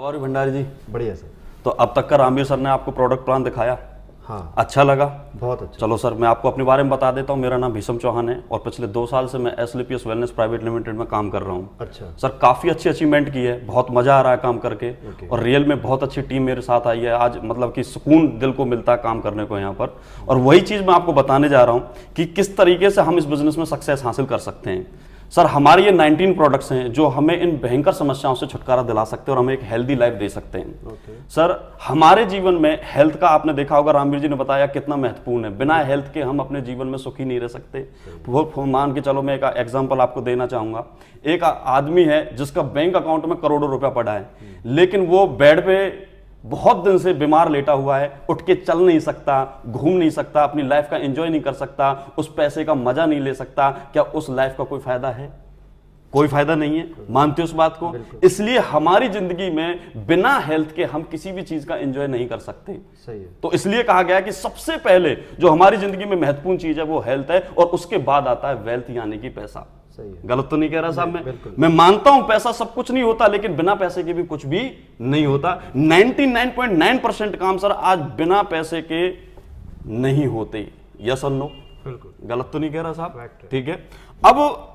और भंडारी जी बढ़िया सर। तो अब तक का रामवीर सर ने आपको प्रोडक्ट प्लान दिखाया, हाँ अच्छा लगा? बहुत अच्छा। चलो सर मैं आपको अपने बारे में बता देता हूँ। मेरा नाम भीषम चौहान है और पिछले 2 साल से मैं एसलीपीएस वेलनेस प्राइवेट लिमिटेड में काम कर रहा हूँ। अच्छा सर काफ़ी अच्छी अचीवमेंट की है, बहुत मज़ा आ रहा है काम करके। और रियल में बहुत अच्छी टीम मेरे साथ आई है आज, मतलब कि सुकून दिल को मिलता है काम करने को यहाँ पर। और वही चीज़ मैं आपको बताने जा रहा हूँ कि किस तरीके से हम इस बिजनेस में सक्सेस हासिल कर सकते हैं। सर हमारे ये 19 प्रोडक्ट्स हैं जो हमें इन भयंकर समस्याओं से छुटकारा दिला सकते हैं और हमें एक हेल्दी लाइफ दे सकते हैं। सर हमारे जीवन में हेल्थ का आपने देखा होगा, रामवीर जी ने बताया कितना महत्वपूर्ण है। बिना हेल्थ के हम अपने जीवन में सुखी नहीं रह सकते। वो मान के चलो, मैं एक एग्जांपल आपको देना चाहूंगा। एक आदमी है जिसका बैंक अकाउंट में करोड़ों रुपया पड़ा है, लेकिन वो बेड पे बहुत दिन से बीमार लेटा हुआ है, उठ के चल नहीं सकता, घूम नहीं सकता, अपनी लाइफ का एंजॉय नहीं कर सकता, उस पैसे का मजा नहीं ले सकता। क्या उस लाइफ का कोई फायदा है? कोई फायदा नहीं है। मानते हो उस बात को? इसलिए हमारी जिंदगी में बिना हेल्थ के हम किसी भी चीज का एंजॉय नहीं कर सकते। सही है। तो इसलिए कहा गया है कि सबसे पहले जो हमारी जिंदगी में महत्वपूर्ण चीज है वो हेल्थ है, और उसके बाद आता है वेल्थ यानी कि पैसा। सही है। गलत तो नहीं कह रहा साहब? मैं मानता हूं पैसा सब कुछ नहीं होता, लेकिन बिना पैसे के भी कुछ भी नहीं होता। 99.9% काम सर आज बिना पैसे के नहीं होते। यस और नो? बिल्कुल। गलत तो नहीं कह रहा साहब? ठीक है। अब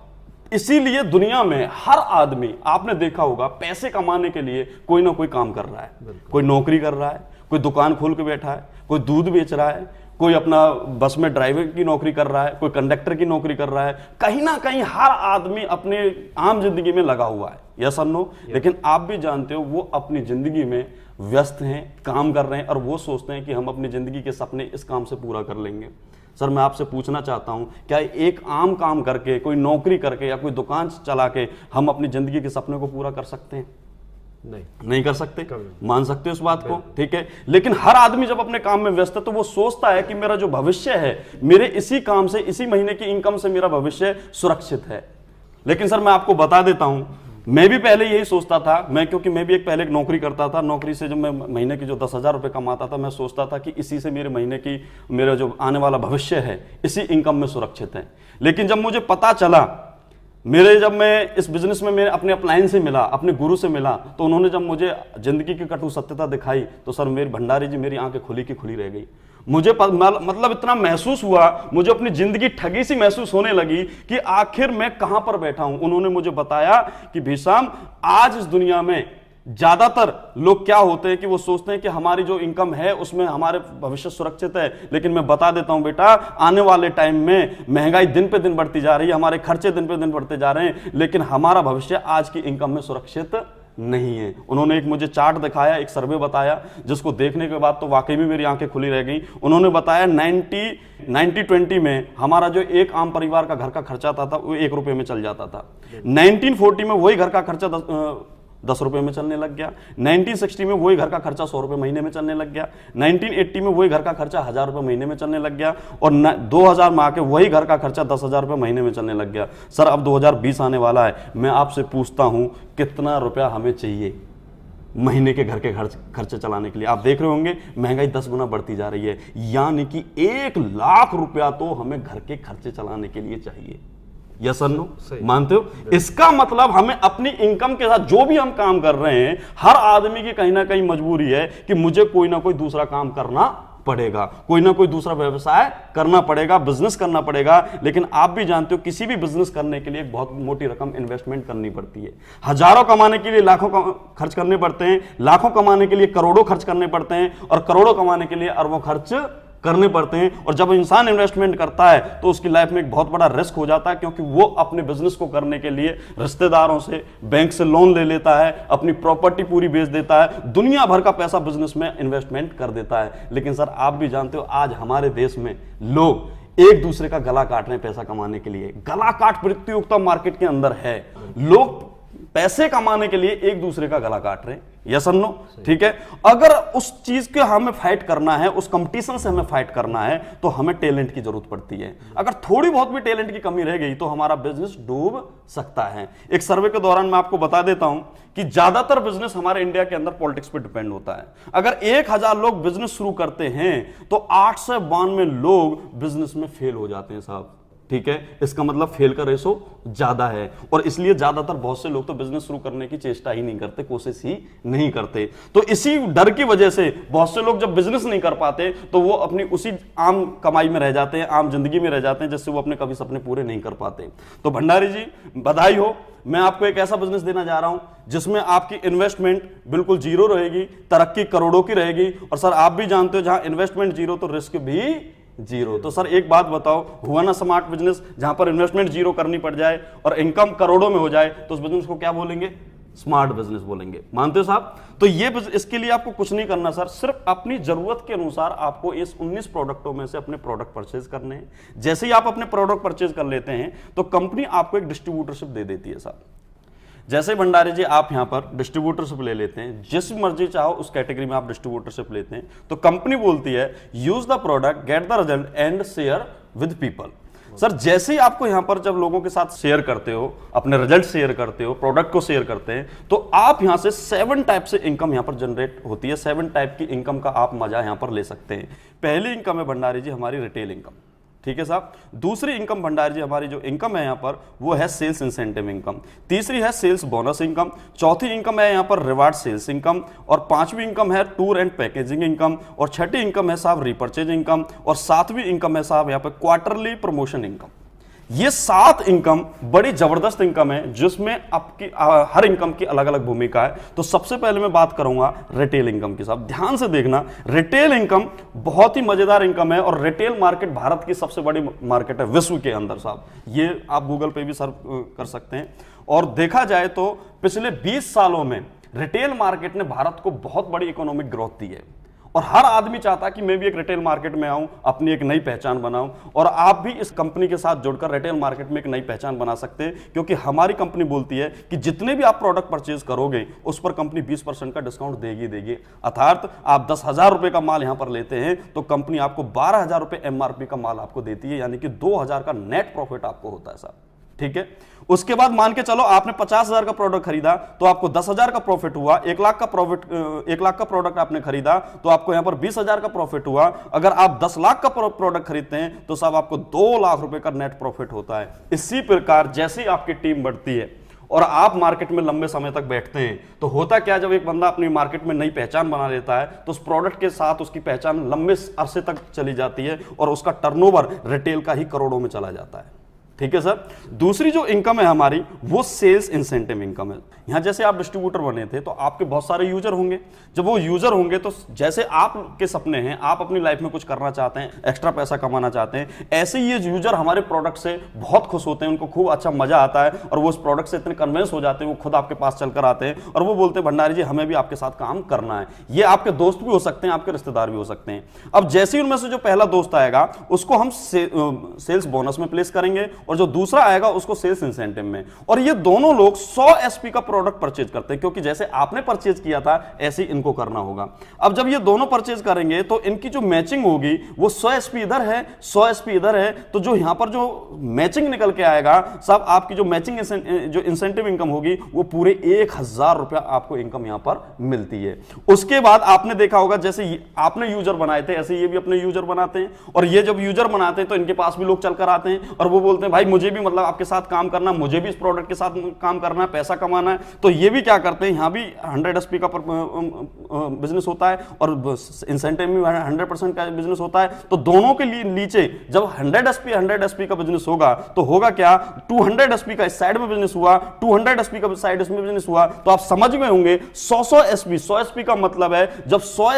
इसीलिए दुनिया में हर आदमी आपने देखा होगा पैसे कमाने के लिए कोई ना कोई काम कर रहा है। कोई नौकरी कर रहा है, कोई दुकान खोल के बैठा है, कोई दूध बेच रहा है, कोई अपना बस में ड्राइवर की नौकरी कर रहा है, कोई कंडक्टर की नौकरी कर रहा है। कहीं ना कहीं हर आदमी अपने आम जिंदगी में लगा हुआ है। यस और नो? लेकिन आप भी जानते हो वो अपनी जिंदगी में व्यस्त हैं, काम कर रहे हैं, और वो सोचते हैं कि हम अपनी जिंदगी के सपने इस काम से पूरा कर लेंगे। सर मैं आपसे पूछना चाहता हूं, क्या एक आम काम करके, कोई नौकरी करके या कोई दुकान चला के हम अपनी जिंदगी के सपने को पूरा कर सकते हैं? नहीं कर सकते। मान सकते हो इस बात को? ठीक है। लेकिन हर आदमी जब अपने काम में व्यस्त है तो वो सोचता है कि मेरा जो भविष्य है, मेरे इसी काम से, इसी महीने की इनकम से मेरा भविष्य सुरक्षित है। लेकिन सर मैं आपको बता देता हूं, मैं भी पहले यही सोचता था। क्योंकि मैं भी पहले एक नौकरी करता था। नौकरी से जब मैं महीने की जो 10,000 रुपये कमाता था, मैं सोचता था कि इसी से मेरे महीने की, मेरा जो आने वाला भविष्य है, इसी इनकम में सुरक्षित है। लेकिन जब मुझे पता चला, जब मैं इस बिजनेस में मेरे अपने अपलाइन से मिला, अपने गुरु से मिला, तो उन्होंने जब मुझे जिंदगी की कटु सत्यता दिखाई, तो सर मेरी भंडारी जी, मेरी आंखें खुली की खुली रह गई। मुझे मतलब इतना महसूस हुआ, मुझे अपनी जिंदगी ठगी सी महसूस होने लगी कि आखिर मैं कहां पर बैठा हूं। उन्होंने मुझे बताया कि भीषम, आज इस दुनिया में ज्यादातर लोग क्या होते हैं कि वो सोचते हैं कि हमारी जो इनकम है उसमें हमारे भविष्य सुरक्षित है। लेकिन मैं बता देता हूं बेटा, आने वाले टाइम में महंगाई दिन पे दिन बढ़ती जा रही है, हमारे खर्चे दिन पे दिन बढ़ते जा रहे हैं, लेकिन हमारा भविष्य आज की इनकम में सुरक्षित नहीं है। उन्होंने एक मुझे चार्ट दिखाया, एक सर्वे बताया, जिसको देखने के बाद तो वाकई में मेरी आंखें खुली रह गई। उन्होंने बताया 90-20 में हमारा जो एक आम परिवार का घर का खर्चा था वो 1 रुपए में चल जाता था। 1940 में वही घर का खर्चा 10 रुपए में चलने लग गया। 1960 में वही घर का खर्चा 100 रुपए महीने में चलने लग गया। 1980 में वही घर का खर्चा 1000 रुपए महीने में चलने लग गया। और 2000 में आके वही घर का खर्चा 10,000 रुपए महीने में चलने लग गया। सर अब 2020 आने वाला है, मैं आपसे पूछता हूं कितना रुपया हमें चाहिए महीने के घर के खर्चे चलाने के लिए? आप देख रहे होंगे महंगाई 10 गुना बढ़ती जा रही है, यानी कि 1 लाख रुपया तो हमें घर के खर्चे चलाने के लिए चाहिए। यस और नो? मानते हो? इसका मतलब हमें अपनी इनकम के साथ जो भी हम काम कर रहे हैं, हर आदमी की कहीं ना कहीं मजबूरी है कि मुझे कोई ना कोई दूसरा काम करना पड़ेगा, कोई ना कोई दूसरा व्यवसाय करना पड़ेगा, बिजनेस करना पड़ेगा। लेकिन आप भी जानते हो किसी भी बिजनेस करने के लिए एक बहुत मोटी रकम इन्वेस्टमेंट करनी पड़ती है। हजारों कमाने के लिए लाखों खर्च करने पड़ते हैं, लाखों कमाने के लिए करोड़ों खर्च करने पड़ते हैं, और करोड़ों कमाने के लिए अरबों खर्च करने पड़ते हैं। और जब इंसान इन्वेस्टमेंट करता है तो उसकी लाइफ में एक बहुत बड़ा रिस्क हो जाता है, क्योंकि वो अपने बिजनेस को करने के लिए रिश्तेदारों से, बैंक से लोन ले लेता है, अपनी प्रॉपर्टी पूरी बेच देता है, दुनिया भर का पैसा बिजनेस में इन्वेस्टमेंट कर देता है। लेकिन सर आप भी जानते हो आज हमारे देश में लोग एक दूसरे का गला काट रहे हैं पैसा कमाने के लिए। गला काट प्रतियोगिता मार्केट के अंदर है, लोग पैसे कमाने के लिए एक दूसरे का गला काट रहे हैं। यस और नो? ठीक है। अगर उस चीज के हमें फाइट करना है, उस कंपटीशन से हमें फाइट करना है, तो हमें टैलेंट की जरूरत पड़ती है। अगर थोड़ी बहुत भी टैलेंट की कमी रह गई तो हमारा बिजनेस डूब सकता है। एक सर्वे के दौरान मैं आपको बता देता हूं कि ज्यादातर बिजनेस हमारे इंडिया के अंदर पॉलिटिक्स पे डिपेंड होता है। अगर 1000 लोग बिजनेस शुरू करते हैं तो 892 लोग बिजनेस में फेल हो जाते हैं साहब। ठीक है, इसका मतलब फेल का रेशो ज्यादा है और इसलिए ज्यादातर बहुत से लोग तो बिजनेस शुरू करने की चेष्टा ही नहीं करते, कोशिश ही नहीं करते। तो इसी डर की वजह से बहुत से लोग जब बिजनेस नहीं कर पाते तो वो अपनी उसी आम कमाई में रह जाते हैं, आम जिंदगी में रह जाते हैं, जिससे वो अपने कभी सपने पूरे नहीं कर पाते। तो भंडारी जी बधाई हो, मैं आपको एक ऐसा बिजनेस देना जा रहा हूं जिसमें आपकी इन्वेस्टमेंट बिल्कुल जीरो रहेगी, तरक्की करोड़ों की रहेगी। और सर आप भी जानते हो जहां इन्वेस्टमेंट जीरो तो रिस्क भी जीरो। तो सर एक बात बताओ, हुआ ना स्मार्ट बिजनेस, जहां पर इन्वेस्टमेंट जीरो करनी पड़ जाए और इनकम करोड़ों में हो जाए, तो उस बिजनेस को क्या बोलेंगे? स्मार्ट बिजनेस बोलेंगे। मानते हो साहब? तो ये इसके लिए आपको कुछ नहीं करना सर, सिर्फ अपनी जरूरत के अनुसार आपको इस 19 प्रोडक्टों में से अपने प्रोडक्ट परचेज करने हैं। जैसे ही आप अपने प्रोडक्ट परचेज कर लेते हैं तो कंपनी आपको एक डिस्ट्रीब्यूटरशिप दे देती है साहब। जैसे भंडारी जी आप यहां पर डिस्ट्रीब्यूटरशिप ले लेते हैं, जिस मर्जी चाहो उस कैटेगरी में आप डिस्ट्रीब्यूटरशिप लेते हैं, तो कंपनी बोलती है use the product, get the result and share with people. Sir जैसे ही आपको यहां पर जब लोगों के साथ शेयर करते हो, अपने रिजल्ट शेयर करते हो, प्रोडक्ट को शेयर करते हैं, तो आप यहां से 7 टाइप से इनकम यहां पर जनरेट होती है। 7 टाइप की इनकम का आप मजा यहां पर ले सकते हैं। पहली इनकम है भंडारी जी हमारी रिटेल इनकम, ठीक है साहब। दूसरी इनकम भंडारी जी हमारी जो इनकम है यहां पर वो है सेल्स इंसेंटिव इनकम। तीसरी है सेल्स बोनस इनकम। चौथी इनकम है यहां पर रिवार्ड सेल्स इनकम। और पांचवी इनकम है टूर एंड पैकेजिंग इनकम। और छठी इनकम है साहब रिपर्चेज इनकम। और सातवीं इनकम है साहब यहां पर क्वार्टरली प्रमोशन इनकम। ये 7 इनकम बड़ी जबरदस्त इनकम है जिसमें आपकी हर इनकम की अलग अलग भूमिका है। तो सबसे पहले मैं बात करूंगा रिटेल इनकम की साहब। ध्यान से देखना, रिटेल इनकम बहुत ही मजेदार इनकम है और रिटेल मार्केट भारत की सबसे बड़ी मार्केट है विश्व के अंदर साहब। ये आप गूगल पे भी सर्च कर सकते हैं। और देखा जाए तो पिछले 20 सालों में रिटेल मार्केट ने भारत को बहुत बड़ी इकोनॉमिक ग्रोथ दी है और हर आदमी चाहता है कि मैं भी एक रिटेल मार्केट में आऊं, अपनी एक नई पहचान बनाऊं। और आप भी इस कंपनी के साथ जुड़कर रिटेल मार्केट में एक नई पहचान बना सकते हैं, क्योंकि हमारी कंपनी बोलती है कि जितने भी आप प्रोडक्ट परचेज करोगे उस पर कंपनी 20% का डिस्काउंट देगी। अर्थात आप 10,000 रुपए का माल यहां पर लेते हैं तो कंपनी आपको 12,000 रुपए एमआरपी का माल आपको देती है, यानी कि 2,000 का नेट प्रॉफिट आपको होता है साहब, ठीक है। उसके बाद मान के चलो आपने 50,000 का प्रोडक्ट खरीदा तो आपको 10,000 का प्रॉफिट हुआ। 1 लाख का प्रॉफिट, 1 लाख का प्रोडक्ट आपने खरीदा तो आपको यहां पर 20,000 का प्रॉफिट हुआ। अगर आप 10 लाख का प्रोडक्ट खरीदते हैं तो साहब आपको 2 लाख रुपए का नेट प्रॉफिट होता है। इसी प्रकार जैसे ही आपकी टीम बढ़ती है और आप मार्केट में लंबे समय तक बैठते हैं तो होता क्या, जब एक बंदा अपनी मार्केट में नई पहचान बना लेता है तो उस प्रोडक्ट के साथ उसकी पहचान लंबे अरसे तक चली जाती है और उसका टर्नओवर रिटेल का ही करोड़ों में चला जाता है, ठीक है सर। दूसरी जो इनकम है हमारी वो सेल्स इंसेंटिव इनकम है। यहां जैसे आप डिस्ट्रीब्यूटर बने थे तो आपके बहुत सारे यूजर होंगे। जब वो यूजर होंगे तो जैसे आपके सपने हैं, आप अपनी लाइफ में कुछ करना चाहते हैं, एक्स्ट्रा पैसा कमाना चाहते हैं, ऐसे ही ये यूजर हमारे प्रोडक्ट से बहुत खुश होते हैं, उनको खूब अच्छा मजा आता है और वो उस प्रोडक्ट से इतने कन्विंस हो जाते हैं, वो खुद आपके पास चलकर आते हैं और वो बोलते हैं भंडारी जी हमें भी आपके साथ काम करना है। ये आपके दोस्त भी हो सकते हैं, आपके रिश्तेदार भी हो सकते हैं। अब जैसे ही उनमें से जो पहला दोस्त आएगा उसको हम सेल्स बोनस में प्लेस करेंगे और जो दूसरा आएगा उसको सेल्स इंसेंटिव में। और ये दोनों लोग 100 एसपी का प्रोडक्ट परचेज करते हैं, क्योंकि जैसे आपने परचेज किया था ऐसे ही इनको करना होगा। अब जब ये दोनों परचेज करेंगे तो इनकी जो मैचिंग होगी वो 100 एसपी इधर है, 100 एसपी इधर है, तो जो यहां पर जो मैचिंग निकल के आएगा साहब, आपकी जो मैचिंग जो इंसेंटिव इनकम होगी वो पूरे 1,000 रुपया आपको इनकम यहां पर मिलती है। उसके बाद आपने देखा होगा जैसे आपने यूजर बनाए थे ऐसे ये भी अपने यूजर बनाते हैं और ये जब यूजर बनाते हैं तो इनके पास भी लोग चलकर आते हैं और वो बोलते हैं भाई मुझे भी मतलब आपके साथ काम करना, मुझे भी इस प्रोडक्ट के साथ काम करना है, पैसा कमाना है। तो ये भी क्या करते हैं, यहां भी 100 एसपी का बिजनेस होता है और इंसेंटिव में 100% का बिजनेस होता है। तो दोनों के लिए नीचे जब 100 एसपी का बिजनेस होगा तो होगा क्या, 200 एसपी का इस साइड में बिजनेस हुआ, 200 एसपी का साइड इसमें बिजनेस हुआ, तो आप समझ में होंगे 100 एसपी। 100 एसपी का मतलब है जब 100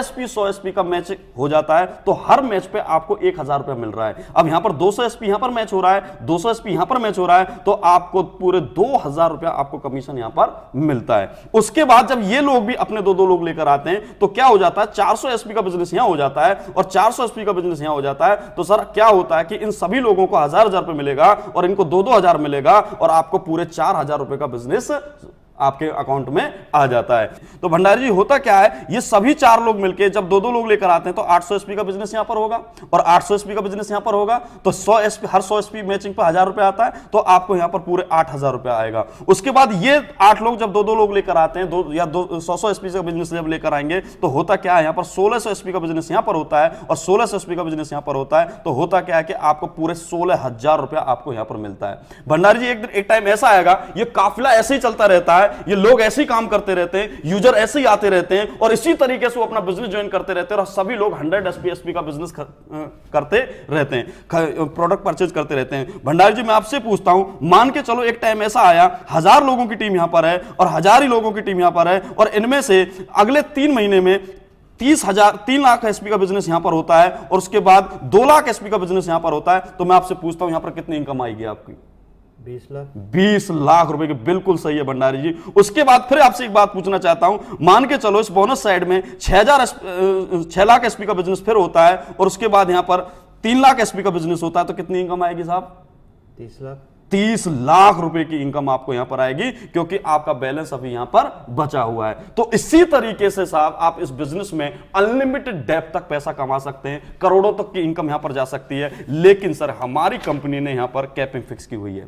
एसपी का मैच हो जाता है तो हर मैच पे आपको 1,000 रुपया मिल रहा है। अब यहां पर 200 एसपी यहां पर मैच हो रहा है, 200 एसपी यहां पर मैच हो रहा है, तो आपको पूरे 2,000 रुपया आपको कमीशन यहां पर मिलता है। उसके बाद जब ये लोग भी अपने दो लोग लेकर आते हैं तो क्या हो जाता है, 400 एसपी का बिजनेस यहां हो जाता है और 400 एसपी का बिजनेस यहां हो जाता है। तो सर क्या होता है कि इन सभी लोगों को 1,000 रुपए मिलेगा और इनको 2,000 मिलेगा और आपको पूरे 4,000 रुपए का बिजनेस आपके अकाउंट में आ जाता है। तो भंडारी जी होता क्या है, ये सभी 4 लोग मिलके जब 2-2 लोग लेकर आते हैं तो 800 एसपी का बिजनेस यहां पर होगा, और 800 एसपी का बिजनेस यहां पर होगा तो 100 एसपी, हर 100 एसपी मैचिंग पे 1000 रुपए आता है, तो आपको यहां पर पूरे 8000 रुपए आएगा। उसके बाद ये 8 लोग जब 2-2 लोग लेकर आते हैं, 100 एसपी का बिजनेस जब लेकर आएंगे तो होता क्या है, यहां पर 1600 एसपी का बिजनेस यहां पर होता है और 1600 एसपी का बिजनेस यहां पर होता है, तो होता क्या है कि आपको पूरे 16000 रुपया आपको यहां पर मिलता है। भंडारी जी एक टाइम ऐसा आएगा, ये काफिला ऐसे ही चलता रहता है, ये लोग ऐसे ही काम करते रहते हैं, यूजर ऐसे ही आते रहते हैं और इसी तरीके से वो अपना बिजनेस ज्वाइन करते रहते हैं और सभी लोग 100 एसपी का बिजनेस करते रहते हैं, प्रोडक्ट परचेज करते रहते हैं। भंडारी जी मैं आपसे पूछता हूं, मान के चलो एक टाइम ऐसा आया 1000 लोगों की टीम यहां पर है और 1000 ही लोगों की टीम यहां पर है और इनमें से अगले 3 महीने में 3 लाख एसपी का बिजनेस यहां पर होता है और उसके बाद 2 लाख एसपी का बिजनेस यहां पर होता है, तो मैं आपसे पूछता हूं यहां पर कितनी इनकम आएगी आपकी? 20 लाख रुपए की। बिल्कुल सही है भंडारी जी। उसके बाद फिर आपसे एक बात पूछना चाहता हूं, मान के चलो इस बोनस साइड में 6 लाख एसपी का बिजनेस फिर होता है और उसके बाद यहां पर 3 लाख एसपी का बिजनेस होता है, तो कितनी इनकम आएगी साहब? 30 लाख रुपए की इनकम आपको यहां पर आएगी, क्योंकि आपका बैलेंस अभी यहां पर बचा हुआ है। तो इसी तरीके से साहब आप इस बिजनेस में अनलिमिटेड डेप्थ तक पैसा कमा सकते हैं, करोड़ों तक की इनकम यहां पर जा सकती है। लेकिन सर हमारी कंपनी ने यहां पर कैपिंग फिक्स की हुई है।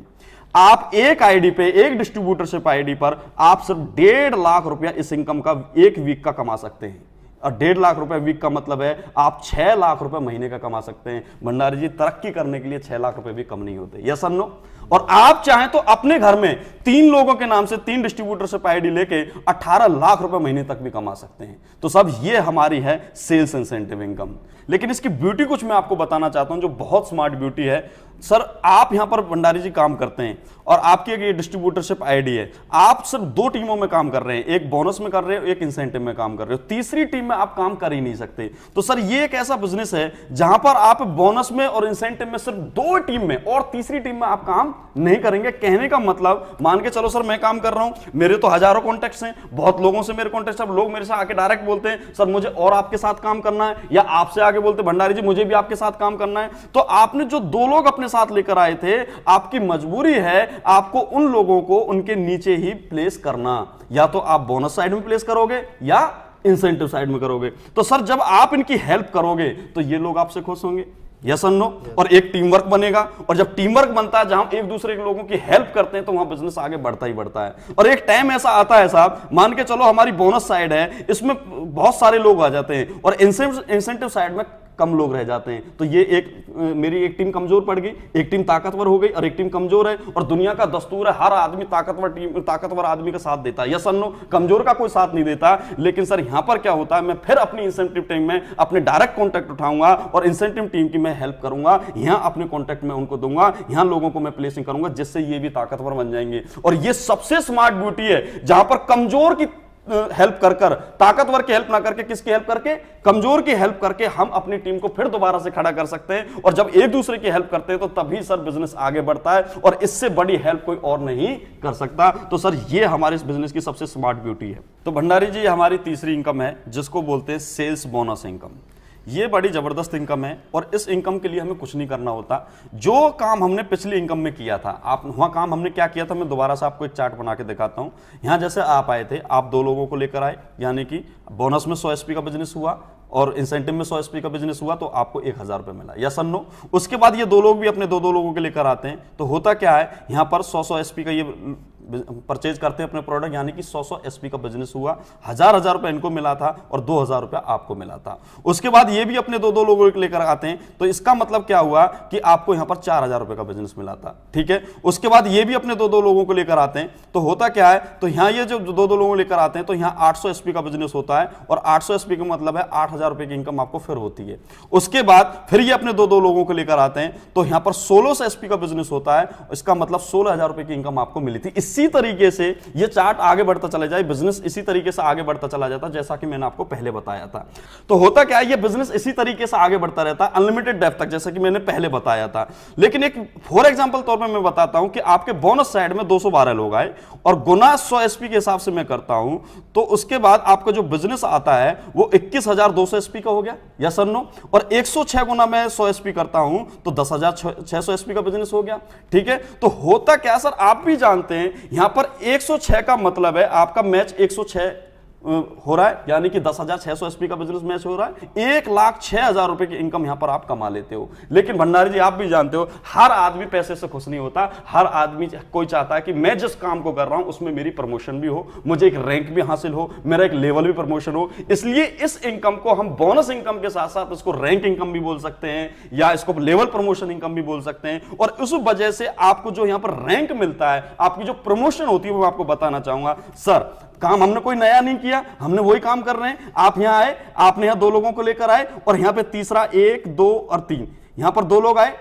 आप एक आईडी पे, एक डिस्ट्रीब्यूटरशिप आईडी पर आप सिर्फ 1.5 लाख रुपया इस इनकम का एक वीक का कमा सकते हैं। और 1.5 लाख रुपए वीक का मतलब है आप 6 लाख रुपए महीने का कमा सकते हैं। भंडारी जी तरक्की करने के लिए 6 लाख रुपए भी कम नहीं होते, यस और नो? और आप चाहें तो अपने घर में 3 लोगों के नाम से 3 डिस्ट्रीब्यूटरशिप आईडी लेके 18 लाख रुपए महीने तक भी कमा सकते हैं। तो सब ये हमारी है सेल्स इंसेंटिव इनकम। लेकिन इसकी ब्यूटी कुछ मैं आपको बताना चाहता हूं जो बहुत स्मार्ट ब्यूटी है। सर आप यहां पर भंडारी जी काम करते हैं और आपकी एक डिस्ट्रीब्यूटरशिप आईडी है, आप सिर्फ 2 टीमों में काम कर रहे हैं, एक बोनस में कर रहे हो, एक इंसेंटिव में काम कर रहे हो, तीसरी टीम में आप काम कर ही नहीं सकते। तो सर ये एक ऐसा बिजनेस है जहां पर आप बोनस में और इंसेंटिव में सिर्फ 2 टीम में और तीसरी टीम में आप काम नहीं करेंगे। कहने का मतलब मान के चलो सर मैं काम कर रहा हूं, मेरे तो हजारों कॉन्टेक्ट्स हैं, बहुत लोगों से मेरे कॉन्टेक्ट, सब लोग मेरे से आके डायरेक्ट बोलते हैं सर मुझे और आपके साथ काम करना है, या आपसे आगे बोलते भंडारी जी मुझे भी आपके साथ काम करना है। तो आपने जो 2 लोग अपने साथ लेकर आए थे, आपकी मजबूरी है आपको उन लोगों को उनके नीचे ही प्लेस करना, या तो आप बोनस साइड में प्लेस करोगे या इंसेंटिव साइड में करोगे। तो सर जब आप इनकी हेल्प करोगे तो ये लोग आपसे खुश होंगे, यस और नो? और एक टीम वर्क बनेगा, और जब टीम वर्क बनता है जहां एक दूसरे के लोगों की हेल्प करते हैं तो वहां बिजनेस आगे बढ़ता ही बढ़ता है। और एक टाइम ऐसा आता है साहब, मान के चलो हमारी बोनस साइड है, इसमें बहुत सारे लोग आ जाते हैं और इंसेंटिव साइड में कम लोग रह जाते हैं। तो ये मेरी एक टीम कमजोर पड़ गई, एक टीम ताकतवर हो गई और एक टीम कमजोर है। और दुनिया का दस्तूर है हर आदमी ताकतवर आदमी का साथ देता है, यस और नो? कमजोर का कोई साथ नहीं देता। लेकिन सर यहां पर क्या होता है, मैं फिर अपनी इंसेंटिव टीम में अपने डायरेक्ट कॉन्टैक्ट उठाऊंगा और इंसेंटिव टीम की मैं हेल्प करूंगा, यहां अपने कॉन्टैक्ट में उनको दूंगा, यहां लोगों को मैं प्लेसिंग करूंगा, जिससे ये भी ताकतवर बन जाएंगे। और ये सबसे स्मार्ट ब्यूटी है, जहां पर कमजोर की हेल्प कर ताकतवर की हेल्प ना करके, किसकी हेल्प करके? कमजोर की हेल्प करके हम अपनी टीम को फिर दोबारा से खड़ा कर सकते हैं। और जब एक दूसरे की हेल्प करते हैं तो तभी सर बिजनेस आगे बढ़ता है, और इससे बड़ी हेल्प कोई और नहीं कर सकता। तो सर ये हमारे इस बिजनेस की सबसे स्मार्ट ब्यूटी है। तो भंडारी जी हमारी तीसरी इनकम है जिसको बोलते हैं सेल्स बोनस इनकम। ये बड़ी जबरदस्त इनकम है और इस इनकम के लिए हमें कुछ नहीं करना होता। जो काम हमने पिछली इनकम में किया था, आप वहां काम हमने क्या किया था, मैं दोबारा से आपको एक चार्ट बना के दिखाता हूं। यहां जैसे आप आए थे, आप 2 लोगों को लेकर आए, यानी कि बोनस में 100 एसपी का बिजनेस हुआ और इंसेंटिव में 100 एसपी का बिजनेस हुआ, तो आपको 1000 रुपए मिला, यस और नो? उसके बाद ये 2 लोग भी अपने 2-2 लोगों के लेकर आते हैं, तो होता क्या है, यहां पर 100 एसपी का ये परचेज करते हैं अपने प्रोडक्ट, यानी कि 100 एसपी का बिजनेस हुआ, 1000 रुपए इनको मिला था और 2000 रुपए आपको मिला था। उसके बाद ये भी अपने 2-2 लोगों को लेकर आते हैं, तो इसका मतलब क्या हुआ कि आपको यहां पर 4000 रुपए का बिजनेस मिला था, ठीक है? उसके बाद ये भी अपने 2-2 लोगों को लेकर आते हैं, तो होता क्या है, तो यहां ये जो 2-2 लोगों को लेकर आते हैं तो यहां 800 एसपी का बिजनेस होता है और 800 एसपी का मतलब है 8000 रुपए की इनकम आपको फिर होती है। उसके बाद फिर ये अपने 2-2 लोगों को लेकर आते हैं, तो यहां पर 1600 एसपी का बिजनेस होता है, इसका मतलब 16000 रुपए की इनकम आपको मिली थी। इसी तरीके से ये चार्ट आगे बढ़ता चला जाए, बिजनेस इसी तरीके से आगे बढ़ता चला जाता, जैसा कि मैंने आपको पहले बताया था। तो होता क्या है, ये बिजनेस इसी तरीके से आगे बढ़ता रहता है अनलिमिटेड डेप्थ तक, जैसा कि मैंने पहले बताया था। लेकिन एक फॉर एग्जांपल तौर पे मैं बताता हूं कि आपके बोनस साइड में 212 लोग आए और गुना 100 एसपी के हिसाब से मैं करता हूं, तो उसके बाद आपका जो बिजनेस आता है वो 21200 एसपी का हो गया, यस और नो? और 106 गुना मैं 100 एसपी करता हूं तो 10600 एसपी का बिजनेस हो गया, ठीक है? तो होता क्या सर, आप भी जानते हैं यहां पर 106 का मतलब है आपका मैच 106 हो रहा है, यानी कि 10,600 एसपी का बिजनेस मैच हो रहा है, 1,06,000 रुपए की इनकम यहां पर आप कमा लेते हो। लेकिन भंडारी जी आप भी जानते हो हर आदमी पैसे से खुश नहीं होता, हर आदमी कोई चाहता है कि मैं जिस काम को कर रहा हूं उसमें मेरी प्रमोशन भी हो, मुझे एक रैंक भी हासिल हो, मेरा एक लेवल भी प्रमोशन हो। इसलिए इस इनकम को हम बोनस इनकम के साथ साथ इसको रैंक इनकम भी बोल सकते हैं या इसको लेवल प्रमोशन इनकम भी बोल सकते हैं। और उस वजह से आपको जो यहां पर रैंक मिलता है, आपकी जो प्रमोशन होती है, वो मैं आपको बताना चाहूंगा। सर काम हमने कोई नया नहीं किया, हमने वही काम कर रहे हैं। आप यहां आए, आपने यहां 2 लोगों को लेकर आए और यहां पे तीसरा 1, 2 और 3, यहां पर 2 लोग आए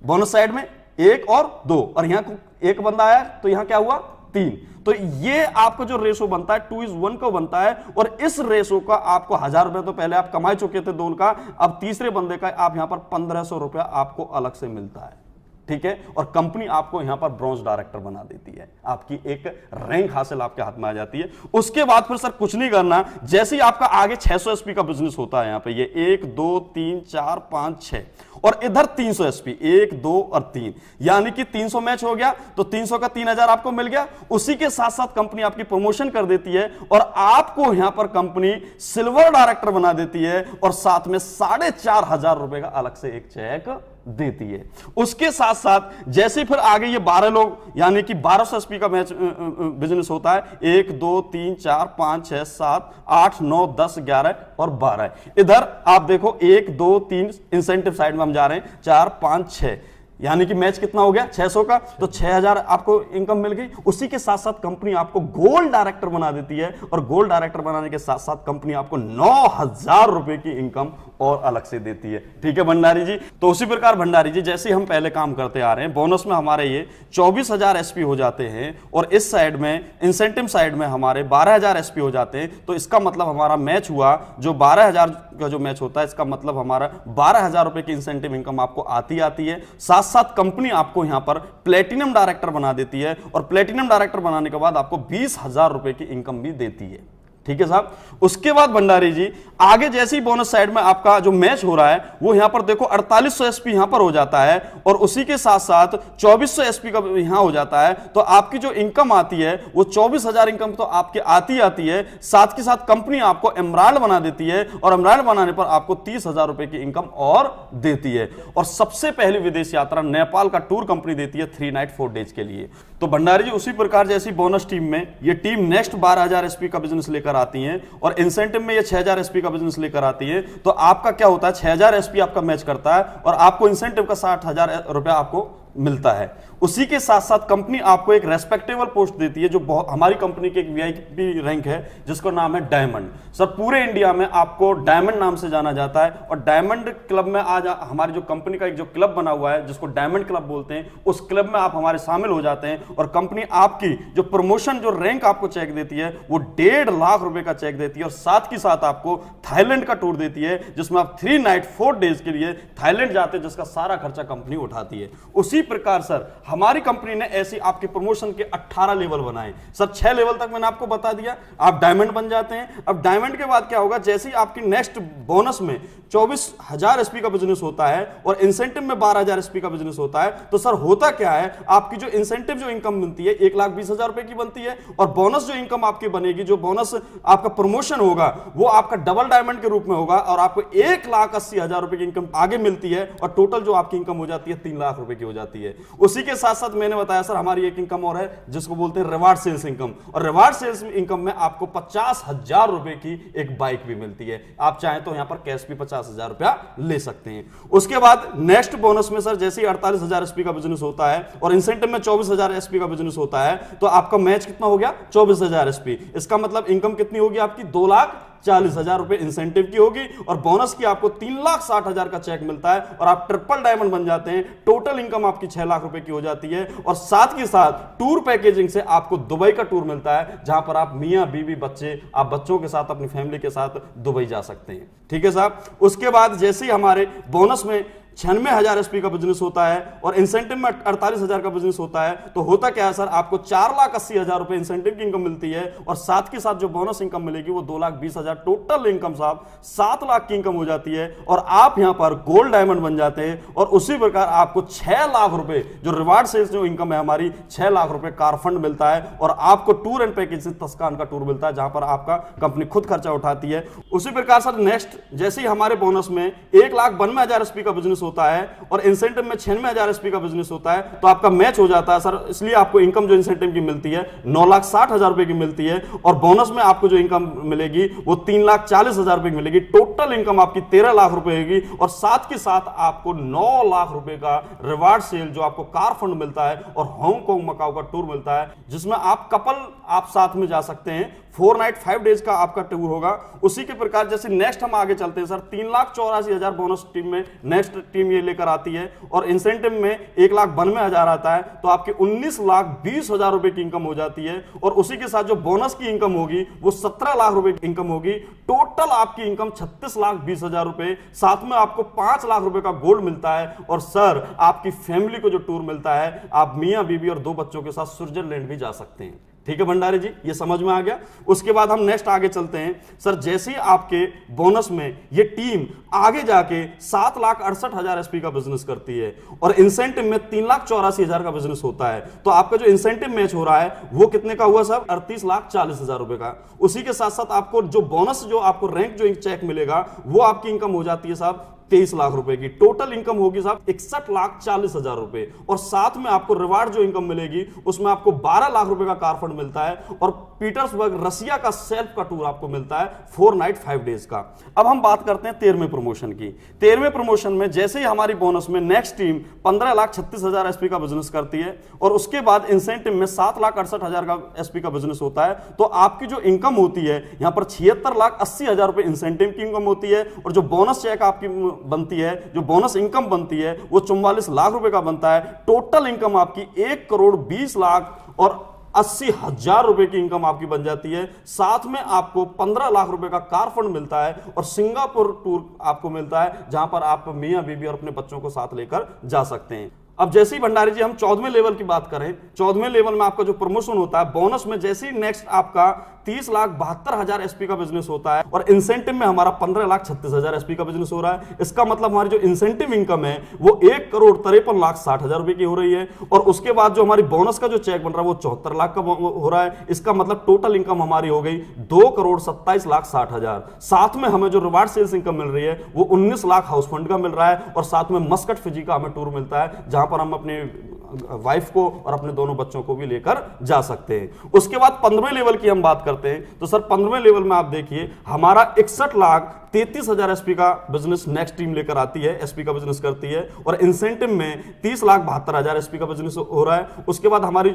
बोनस साइड में, 1 और 2, और यहां 1 बंदा आया तो यहां क्या हुआ 3। तो ये आपका जो रेशो बनता है 2:1 का बनता है। और इस रेशो का आपको 1000 रुपए तो पहले आप कमा चुके थे 2 का, अब तीसरे बंदे का आप यहां पर 1500 रुपया आपको अलग से मिलता है, ठीक है। और कंपनी आपको यहां पर ब्रॉन्ज डायरेक्टर बना देती है, आपकी एक रैंक हासिल आपके हाथ में आ जाती है। उसके बाद फिर सर कुछ नहीं करना, जैसे ही आपका आगे 600 एसपी का बिजनेस होता है, यहां पे ये 1, 2, 3, 4, 5, 6 और इधर 300 एसपी, 1, 2 और 3, यानी कि 300 मैच हो गया तो 300 का 3000 आपको मिल गया। उसी के साथ साथ कंपनी आपकी प्रमोशन कर देती है और आपको यहां पर कंपनी सिल्वर डायरेक्टर बना देती है और साथ में 4500 रुपए का अलग से एक चेक देती है। उसके साथ साथ जैसे फिर आगे ये 12 लोग, यानी कि 1200 एसपी का मैच बिजनेस होता है, 1, 2, 3, 4, 5, 6, 7, 8, 9, 10, 11 और 12। इधर आप देखो 1, 2, 3 इंसेंटिव साइड में हम जा रहे हैं, 4, 5, 6, यानी कि मैच कितना हो गया 600 का, तो 6000 आपको इनकम मिल गई। उसी के साथ साथ कंपनी आपको गोल्ड डायरेक्टर बना देती है और गोल्ड डायरेक्टर बनाने के साथ साथ कंपनी आपको 9000 रुपए की इनकम और अलग से देती है, ठीक है भंडारी जी। तो उसी प्रकार भंडारी जी जैसे हम पहले काम करते आ रहे हैं, बोनस में हमारे ये 24000 एसपी हो जाते हैं और इस साइड में इंसेंटिव साइड में हमारे 12000 एसपी हो जाते हैं। तो इसका मतलब हमारा मैच हुआ जो 12000 का जो मैच होता है, इसका मतलब हमारा 12000 रुपए की इंसेंटिव इनकम आपको आती है। साथ साथ कंपनी आपको यहां पर प्लेटिनम डायरेक्टर बना देती है और प्लेटिनम डायरेक्टर बनाने के बाद आपको 20000 रुपए की इनकम भी देती है, ठीक है साहब। उसके बाद भंडारी जी आगे जैसे ही बोनस साइड में आपका जो मैच हो रहा है वो यहां पर देखो 4800 एसपी यहां पर हो जाता है और उसी के साथ साथ 2400 एसपी का यहां हो जाता है। तो आपकी जो इनकम आती है वो 24000 इनकम तो आपके आती है। साथ के साथ कंपनी आपको एमराल्ड बना देती है और एमराल्ड बनाने पर आपको 30000 रुपए की इनकम और देती है। और सबसे पहली विदेश यात्रा नेपाल का टूर कंपनी देती है 3 नाइट 4 डेज के लिए। तो भंडारी जी उसी प्रकार जैसी बोनस टीम में ये टीम नेक्स्ट 12000 एसपी का बिजनेस लेकर आती है और इंसेंटिव में ये 6000 एसपी का बिजनेस लेकर आती है। तो आपका क्या होता है 6000 एसपी आपका मैच करता है और आपको इंसेंटिव का 60000 रुपया आपको मिलता है। उसी के साथ साथ कंपनी आपको एक रेस्पेक्टेबल पोस्ट देती है जो हमारी कंपनी की एक वीआईपी रैंक है जिसका नाम है डायमंड। सर पूरे इंडिया में आपको डायमंड नाम से जाना जाता है और डायमंड क्लब में आज हमारी जो कंपनी का एक जो क्लब बना हुआ है जिसको डायमंड क्लब बोलते हैं, उस क्लब में आप हमारे शामिल हो जाते हैं और कंपनी आपकी जो प्रमोशन जो रैंक आपको चेक देती है वो 1.5 लाख रुपए का चेक देती है और साथ ही साथ आपको थाईलैंड का टूर देती है जिसमें आप 3 नाइट 4 डेज के लिए थाईलैंड जाते हैं जिसका सारा खर्चा कंपनी उठाती है। उसी प्रकार सर हमारी कंपनी ने ऐसी आपके प्रमोशन के 18 लेवल बनाए। सर 6 लेवल तक मैंने आपको बता दिया, आप डायमंड बन जाते हैं। अब डायमंड के बाद क्या होगा, जैसे ही आपकी नेक्स्ट बोनस में 24000 एसपी का बिजनेस होता है और इंसेंटिव में 12000 एसपी का बिजनेस होता है, तो सर होता क्या है आपकी जो इंसेंटिव जो इनकम बनती है 1,20,000 रुपए की बनती है और बोनस जो इनकम आपकी बनेगी, जो बोनस आपका प्रमोशन होगा वो आपका डबल डायमंड के रूप में होगा और आपको 1,80,000 रुपए की इनकम आगे मिलती है और टोटल जो आपकी इनकम हो जाती है 3 लाख रुपए की हो जाती है। उसी के साथ साथ मैंने बताया सर हमारी एक इनकम और है जिसको बोलते हैं रिवार्ड सेल्स इनकम और रिवार्ड सेल्स इनकम में आपको 50,000 रुपए की एक बाइक भी मिलती है। आप चाहें तो यहां पर कैश भी 50,000 रुपया ले सकते हैं। उसके बाद नेक्स्ट बोनस में सर जैसे ही 48,000 एसपी का बिजनेस होता है और इंसेंटिव में 24,000 एसपी का बिजनेस होता है तो आपका मैच कितना हो गया 24,000 एसपी। इसका मतलब इनकम कितनी होगी आपकी 2,40,000 रुपए इंसेंटिव की होगी और बोनस की आपको 3,60,000 का चेक मिलता है और आप ट्रिपल डायमंड बन जाते हैं। टोटल इनकम आपकी 6 लाख रुपए की हो जाती है और साथ के साथ टूर पैकेजिंग से आपको दुबई का टूर मिलता है जहां पर आप मियां बीवी बच्चे आप बच्चों के साथ अपनी फैमिली के साथ दुबई जा सकते हैं। ठीक है साहब। उसके बाद जैसे ही हमारे बोनस में 96,000 एसपी का बिजनेस होता है और इंसेंटिव में 48,000 का बिजनेस होता है, तो होता क्या है सर, आपको 4,80,000 रुपए इंसेंटिव की इनकम मिलती है और साथ के साथ जो बोनस इनकम मिलेगी वो 2,20,000, टोटल इनकम साहब 7 लाख की इनकम हो जाती है और आप यहां पर गोल्ड डायमंड बन जाते हैं। और उसी प्रकार आपको 6 लाख रुपए जो रिवार्ड सेल्स जो इनकम है हमारी, 6 लाख रुपए कार फंड मिलता है और आपको टूर एंड पैकेज से तस्कान का टूर मिलता है जहां पर आपका कंपनी खुद खर्चा उठाती है। उसी प्रकार सर नेक्स्ट, जैसे ही हमारे बोनस में 1,92,000 एसपी का बिजनेस होता है और इंसेंटिव में 96,000 एसपी का बिजनेस होता है, तो आपका मैच हो जाता है सर, इसलिए आपको इनकम जो इंसेंटिव की मिलती है 9,60,000 रुपए की मिलती है और बोनस में आपको जो इनकम मिलेगी वो 3,40,000 रुपए की मिलेगी। टोटल इनकम आपकी 13 लाख रुपए होगी और साथ के साथ आपको 9 लाख रुपए का रिवार्ड सेल जो आपको कार फंड मिलता है और हांगकांग मकाऊ का टूर मिलता है, जिसमें आप कपल आप साथ में जा सकते हैं। 4 नाइट 5 डेज का आपका टूर होगा। उसी के प्रकार जैसे नेक्स्ट हम आगे चलते हैं सर, 3,84,000 बोनस टीम में नेक्स्ट टीम ये लेकर आती है और इंसेंटिव में 1,92,000 आता है, तो आपके 19,20,000 रुपए की इनकम हो जाती है और उसी के साथ जो बोनस की इनकम होगी वो 17 लाख रुपए की इनकम होगी। टोटल आपकी इनकम 36,20,000 रुपए, साथ में आपको 5 लाख रुपए का गोल्ड मिलता है और सर आपकी फैमिली को जो टूर मिलता है, आप मियां बीबी और 2 बच्चों के साथ स्विट्जरलैंड भी जा सकते हैं। ठीक है भंडारी जी, ये समझ में आ गया। उसके बाद हम नेक्स्ट आगे चलते हैं सर, जैसे ही आपके बोनस में ये टीम आगे जाके 7,68,000 एसपी का बिजनेस करती है और इंसेंटिव में 3,84,000 का बिजनेस होता है, तो आपका जो इंसेंटिव मैच हो रहा है वो कितने का हुआ सर, 38,40,000 रुपए का। उसी के साथ साथ आपको जो बोनस जो आपको रैंक जो चेक मिलेगा वो आपकी इनकम हो जाती है साहब 23 लाख रुपए की। टोटल इनकम होगी साहब 61,40,000 रुपए और साथ में आपको रिवार्ड जो इनकम मिलेगी उसमें आपको 12 लाख रुपए का कार फंड मिलता है और पीटर्सबर्ग रसिया का सेल्फ का टूर आपको मिलता है 4 नाइट 5 डेज का। अब हम बात करते हैं 13वें प्रमोशन की। 13वें प्रमोशन में जैसे ही हमारी बोनस में नेक्स्ट टीम 15,36,000 एसपी का बिजनेस करती है और उसके बाद इंसेंटिव में 7,68,000 का एसपी का बिजनेस होता है, तो आपकी जो इनकम होती है यहां पर 76,80,000 रुपए इंसेंटिव की इनकम होती है और जो बोनस चेक आपकी बनती है, जो बोनस इनकम बनती है वो 44 लाख रुपए का बनता है। टोटल इनकम आपकी 1,20,00,000 और 80,000 रुपए की इनकम आपकी बन जाती है। साथ में आपको 15 लाख रुपए का कार फंड मिलता है और सिंगापुर टूर आपको मिलता है जहां पर आप मियां बीबी और अपने बच्चों को साथ लेकर जा सकते हैं। अब जैसे ही भंडारी जी हम 14वें लेवल की बात करें, 14वें लेवल में आपका जो प्रमोशन होता है बोनस में, जैसे ही नेक्स्ट आपका 30,72,000 एसपी का बिजनेस होता है और इंसेंटिव में हमारा 15,36,000 एसपी का बिजनेस हो रहा है। इसका मतलब हमारी जो इंसेंटिव इनकम है वो 1,53,60,000 रुपए की हो रही है और उसके बाद जो हमारी बोनस का जो चेक बन रहा है वो 74 लाख का हो रहा है। इसका मतलब टोटल इनकम हमारी हो गई 2,27,60,000। साथ में हमें जो रिवार्ड सेल्स इनकम मिल रही है वो 19 लाख हाउस फंड का मिल रहा है और साथ में मस्कट फिजी का हमें टूर मिलता है जहां पर हम अपने वाइफ को और अपने दोनों बच्चों को भी लेकर जा सकते हैं। उसके बाद 15वें लेवल की हम बात करते हैं, तो सर 15वें लेवल में आप देखिए हमारा 61,33,000 एसपी का बिजनेस नेक्स्ट टीम लेकर आती है, एसपी का बिजनेस करती है और इंसेंटिव में 30,72,000 एसपी का बिजनेस हो रहा है। उसके बाद हमारी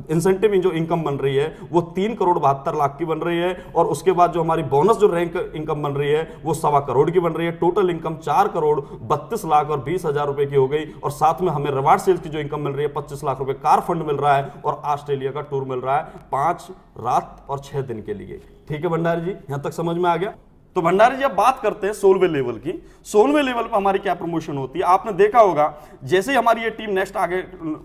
इंसेंटिव जो इनकम बन रही है वो 3,72,00,000 की बन रही है और उसके बाद जो हमारी बोनस जो रैंक इनकम बन रही है वो 1.25 करोड़ की बन रही है। टोटल इनकम 4,32,20,000 रुपए की हो गई और साथ में हमें रिवार्ड सेल्स की जो इनकम मिल रही है 25 लाख रुपए कार फंड मिल रहा है और ऑस्ट्रेलिया का टूर मिल रहा है 5 रात और 6 दिन के लिए। ठीक है भंडारी जी, यहां तक समझ में आ गया। तो भंडारी जी अब बात करते हैं 16वें लेवल की। 16वें लेवल पर हमारी क्या प्रमोशन होती है, आपने देखा होगा जैसे ही हमारी ये टीम नेक्स्ट आगे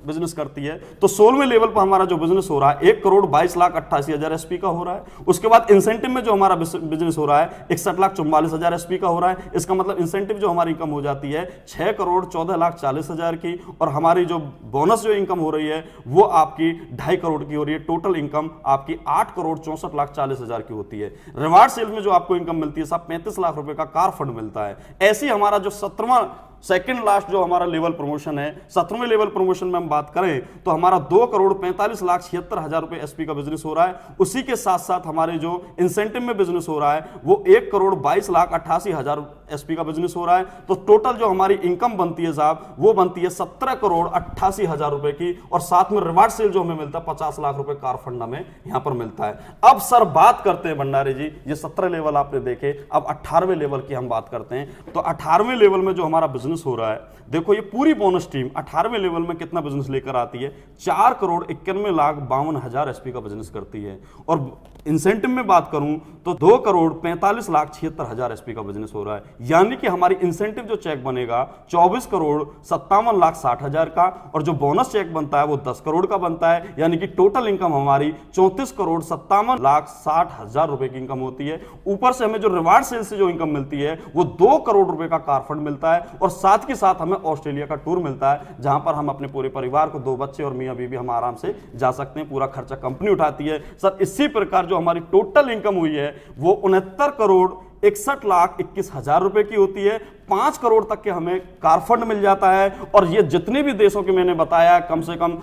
बिजनेस करती है तो 16वें लेवल पर हमारा जो बिजनेस हो रहा है 1,22,88,000 एसपी का हो रहा है। उसके बाद इंसेंटिव में जो हमारा बिजनेस हो रहा है 61,44,000 एसपी का हो रहा है। इसका मतलब इंसेंटिव जो हमारी इनकम हो जाती है 6,14,40,000 की और हमारी जो बोनस जो इनकम हो रही है वो आपकी 2.5 करोड़ की हो रही है। टोटल इनकम आपकी 8,64,40,000 की होती है। रिवार्ड सेल में जो आपको इनकम मिलती है साहब 35 लाख रुपए का कार फंड मिलता है। ऐसी हमारा जो 17वां सेकंड लास्ट जो हमारा लेवल प्रमोशन है, 17वें लेवल प्रमोशन में हम बात करें तो हमारा 2,45,76,000 रुपए एसपी का बिजनेस हो रहा है। उसी के साथ साथ हमारे जो इंसेंटिव में बिजनेस हो रहा है वो 1,22,88,000 एसपी का बिजनेस हो रहा है। तो टोटल जो हमारी इनकम बनती है साहब वो बनती है 17,88,000 रुपए की और साथ में रिवार्ड सेल जो हमें मिलता है 50 लाख रुपए कार फंड हमें यहां पर मिलता है। अब सर बात करते हैं भंडारी जी, ये 17 लेवल आपने देखे, अब 18वें लेवल की हम बात करते हैं। तो 18वें लेवल में जो हमारा बिजनेस हो रहा है, देखो ये पूरी बोनस टीम 18वें लेवल में कितना बिजनेस लेकर आती है, 4,91,52,000 एसपी का बिजनेस करती है और इंसेंटिव में बात करूं तो 2,45,76,000 एसपी का बिजनेस हो रहा है, यानी कि हमारी इंसेंटिव जो चेक बनेगा 24,57,60,000 का, और जो बोनस चेक बनता है वो 10 करोड़ का बनता है, यानी कि टोटल इनकम हमारी 34,57,60,000 रुपए की इनकम होती है। ऊपर से हमें जो रिवार्ड सेल से जो इनकम मिलती है वो 2 करोड़ रुपए का कार फंड मिलता है, और साथ के साथ हमें ऑस्ट्रेलिया का टूर मिलता है, जहां पर हम अपने पूरे परिवार को, 2 बच्चे और मियां बीवी, हम आराम से जा सकते हैं। पूरा खर्चा कंपनी उठाती है। सर इसी प्रकार जो हमारी टोटल इनकम हुई है वो 69,61,21,000 रुपए की होती है। 5 करोड़ तक के हमें कार फंड मिल जाता है, और ये जितने भी देशों के मैंने बताया, कम से कम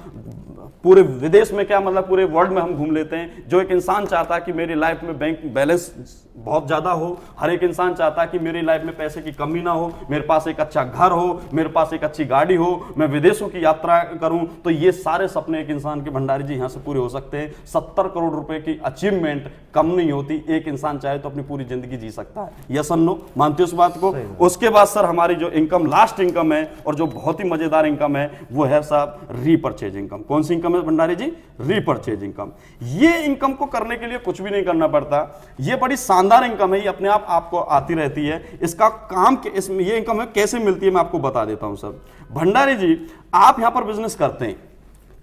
पूरे विदेश में क्या मतलब पूरे वर्ल्ड में हम घूम लेते हैं। जो एक इंसान चाहता है कि मेरी लाइफ में बैंक बैलेंस बहुत ज्यादा हो, हर एक इंसान चाहता है कि मेरी लाइफ में पैसे की कमी ना हो, मेरे पास एक अच्छा घर हो, मेरे पास एक अच्छी गाड़ी हो, मैं विदेशों की यात्रा करूं, तो ये सारे सपने एक इंसान के भंडारी जी यहां से पूरे हो सकते हैं। 70 करोड़ रुपए की अचीवमेंट कम नहीं होती, एक इंसान चाहे तो अपनी पूरी जिंदगी जी सकता है। यस और नो, मानते हो इस बात को? उसके बाद सर हमारी जो इनकम, लास्ट इनकम है और जो बहुत ही मजेदार इनकम है वो है साहब रीपर्चेज इनकम। कौन सी इनकम है भंडारी जी? Repurchase income. ये इनकम को करने के लिए कुछ भी नहीं करना पड़ता, ये बड़ी शानदार इनकम है, ये अपने आप आपको आती रहती है। इसका काम इसमें ये इनकम है कैसे मिलती है मैं आपको बता देता हूं सर। भंडारी जी आप यहां पर बिजनेस करते हैं,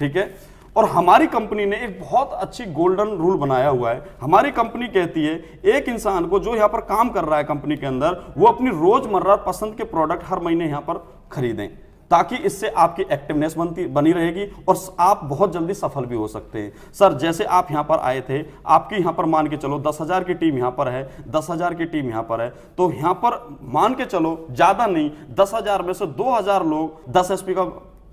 ठीक है, और हमारी कंपनी ने एक बहुत अच्छी गोल्डन रूल बनाया हुआ है। हमारी कंपनी कहती है एक इंसान को जो यहां पर काम कर रहा है कंपनी के अंदर, वो अपनी रोजमर्रा पसंद के प्रोडक्ट हर महीने यहां पर खरीदें, ताकि इससे आपकी एक्टिवनेस बनी रहेगी और आप बहुत जल्दी सफल भी हो सकते हैं। सर जैसे आप यहां पर आए थे, आपकी यहां पर मान के चलो 10,000 की टीम यहां पर है, 10,000 की टीम यहां पर है, तो यहां पर मान के चलो ज्यादा नहीं, 10,000 में से 2,000 लोग 10 एसपी का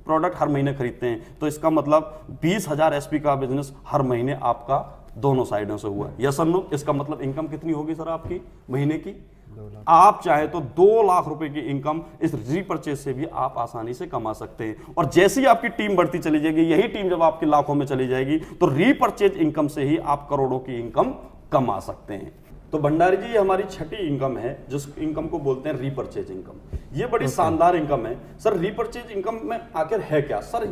प्रोडक्ट हर महीने खरीदते हैं, तो इसका मतलब 20,000 एसपी का बिजनेस हर महीने आपका दोनों साइडों से हुआ। यस और नो? इसका मतलब इनकम कितनी होगी सर आपकी महीने की? आप चाहे तो 2 लाख रुपए की इनकम इस रीपर्चेज से भी आप आसानी से कमा सकते हैं। और जैसे ही आपकी टीम बढ़ती चली जाएगी, यही टीम जब आपके लाखों में चली जाएगी, तो रीपर्चेज इनकम से ही आप करोड़ों की इनकम कमा सकते हैं। तो भंडारी जी ये हमारी छठी इनकम है, जिस इनकम को बोलते हैं रीपर्चेज इनकम। ये बड़ी शानदार इनकम है। सर रीपर्चेज इनकम में आखिर है क्या? सर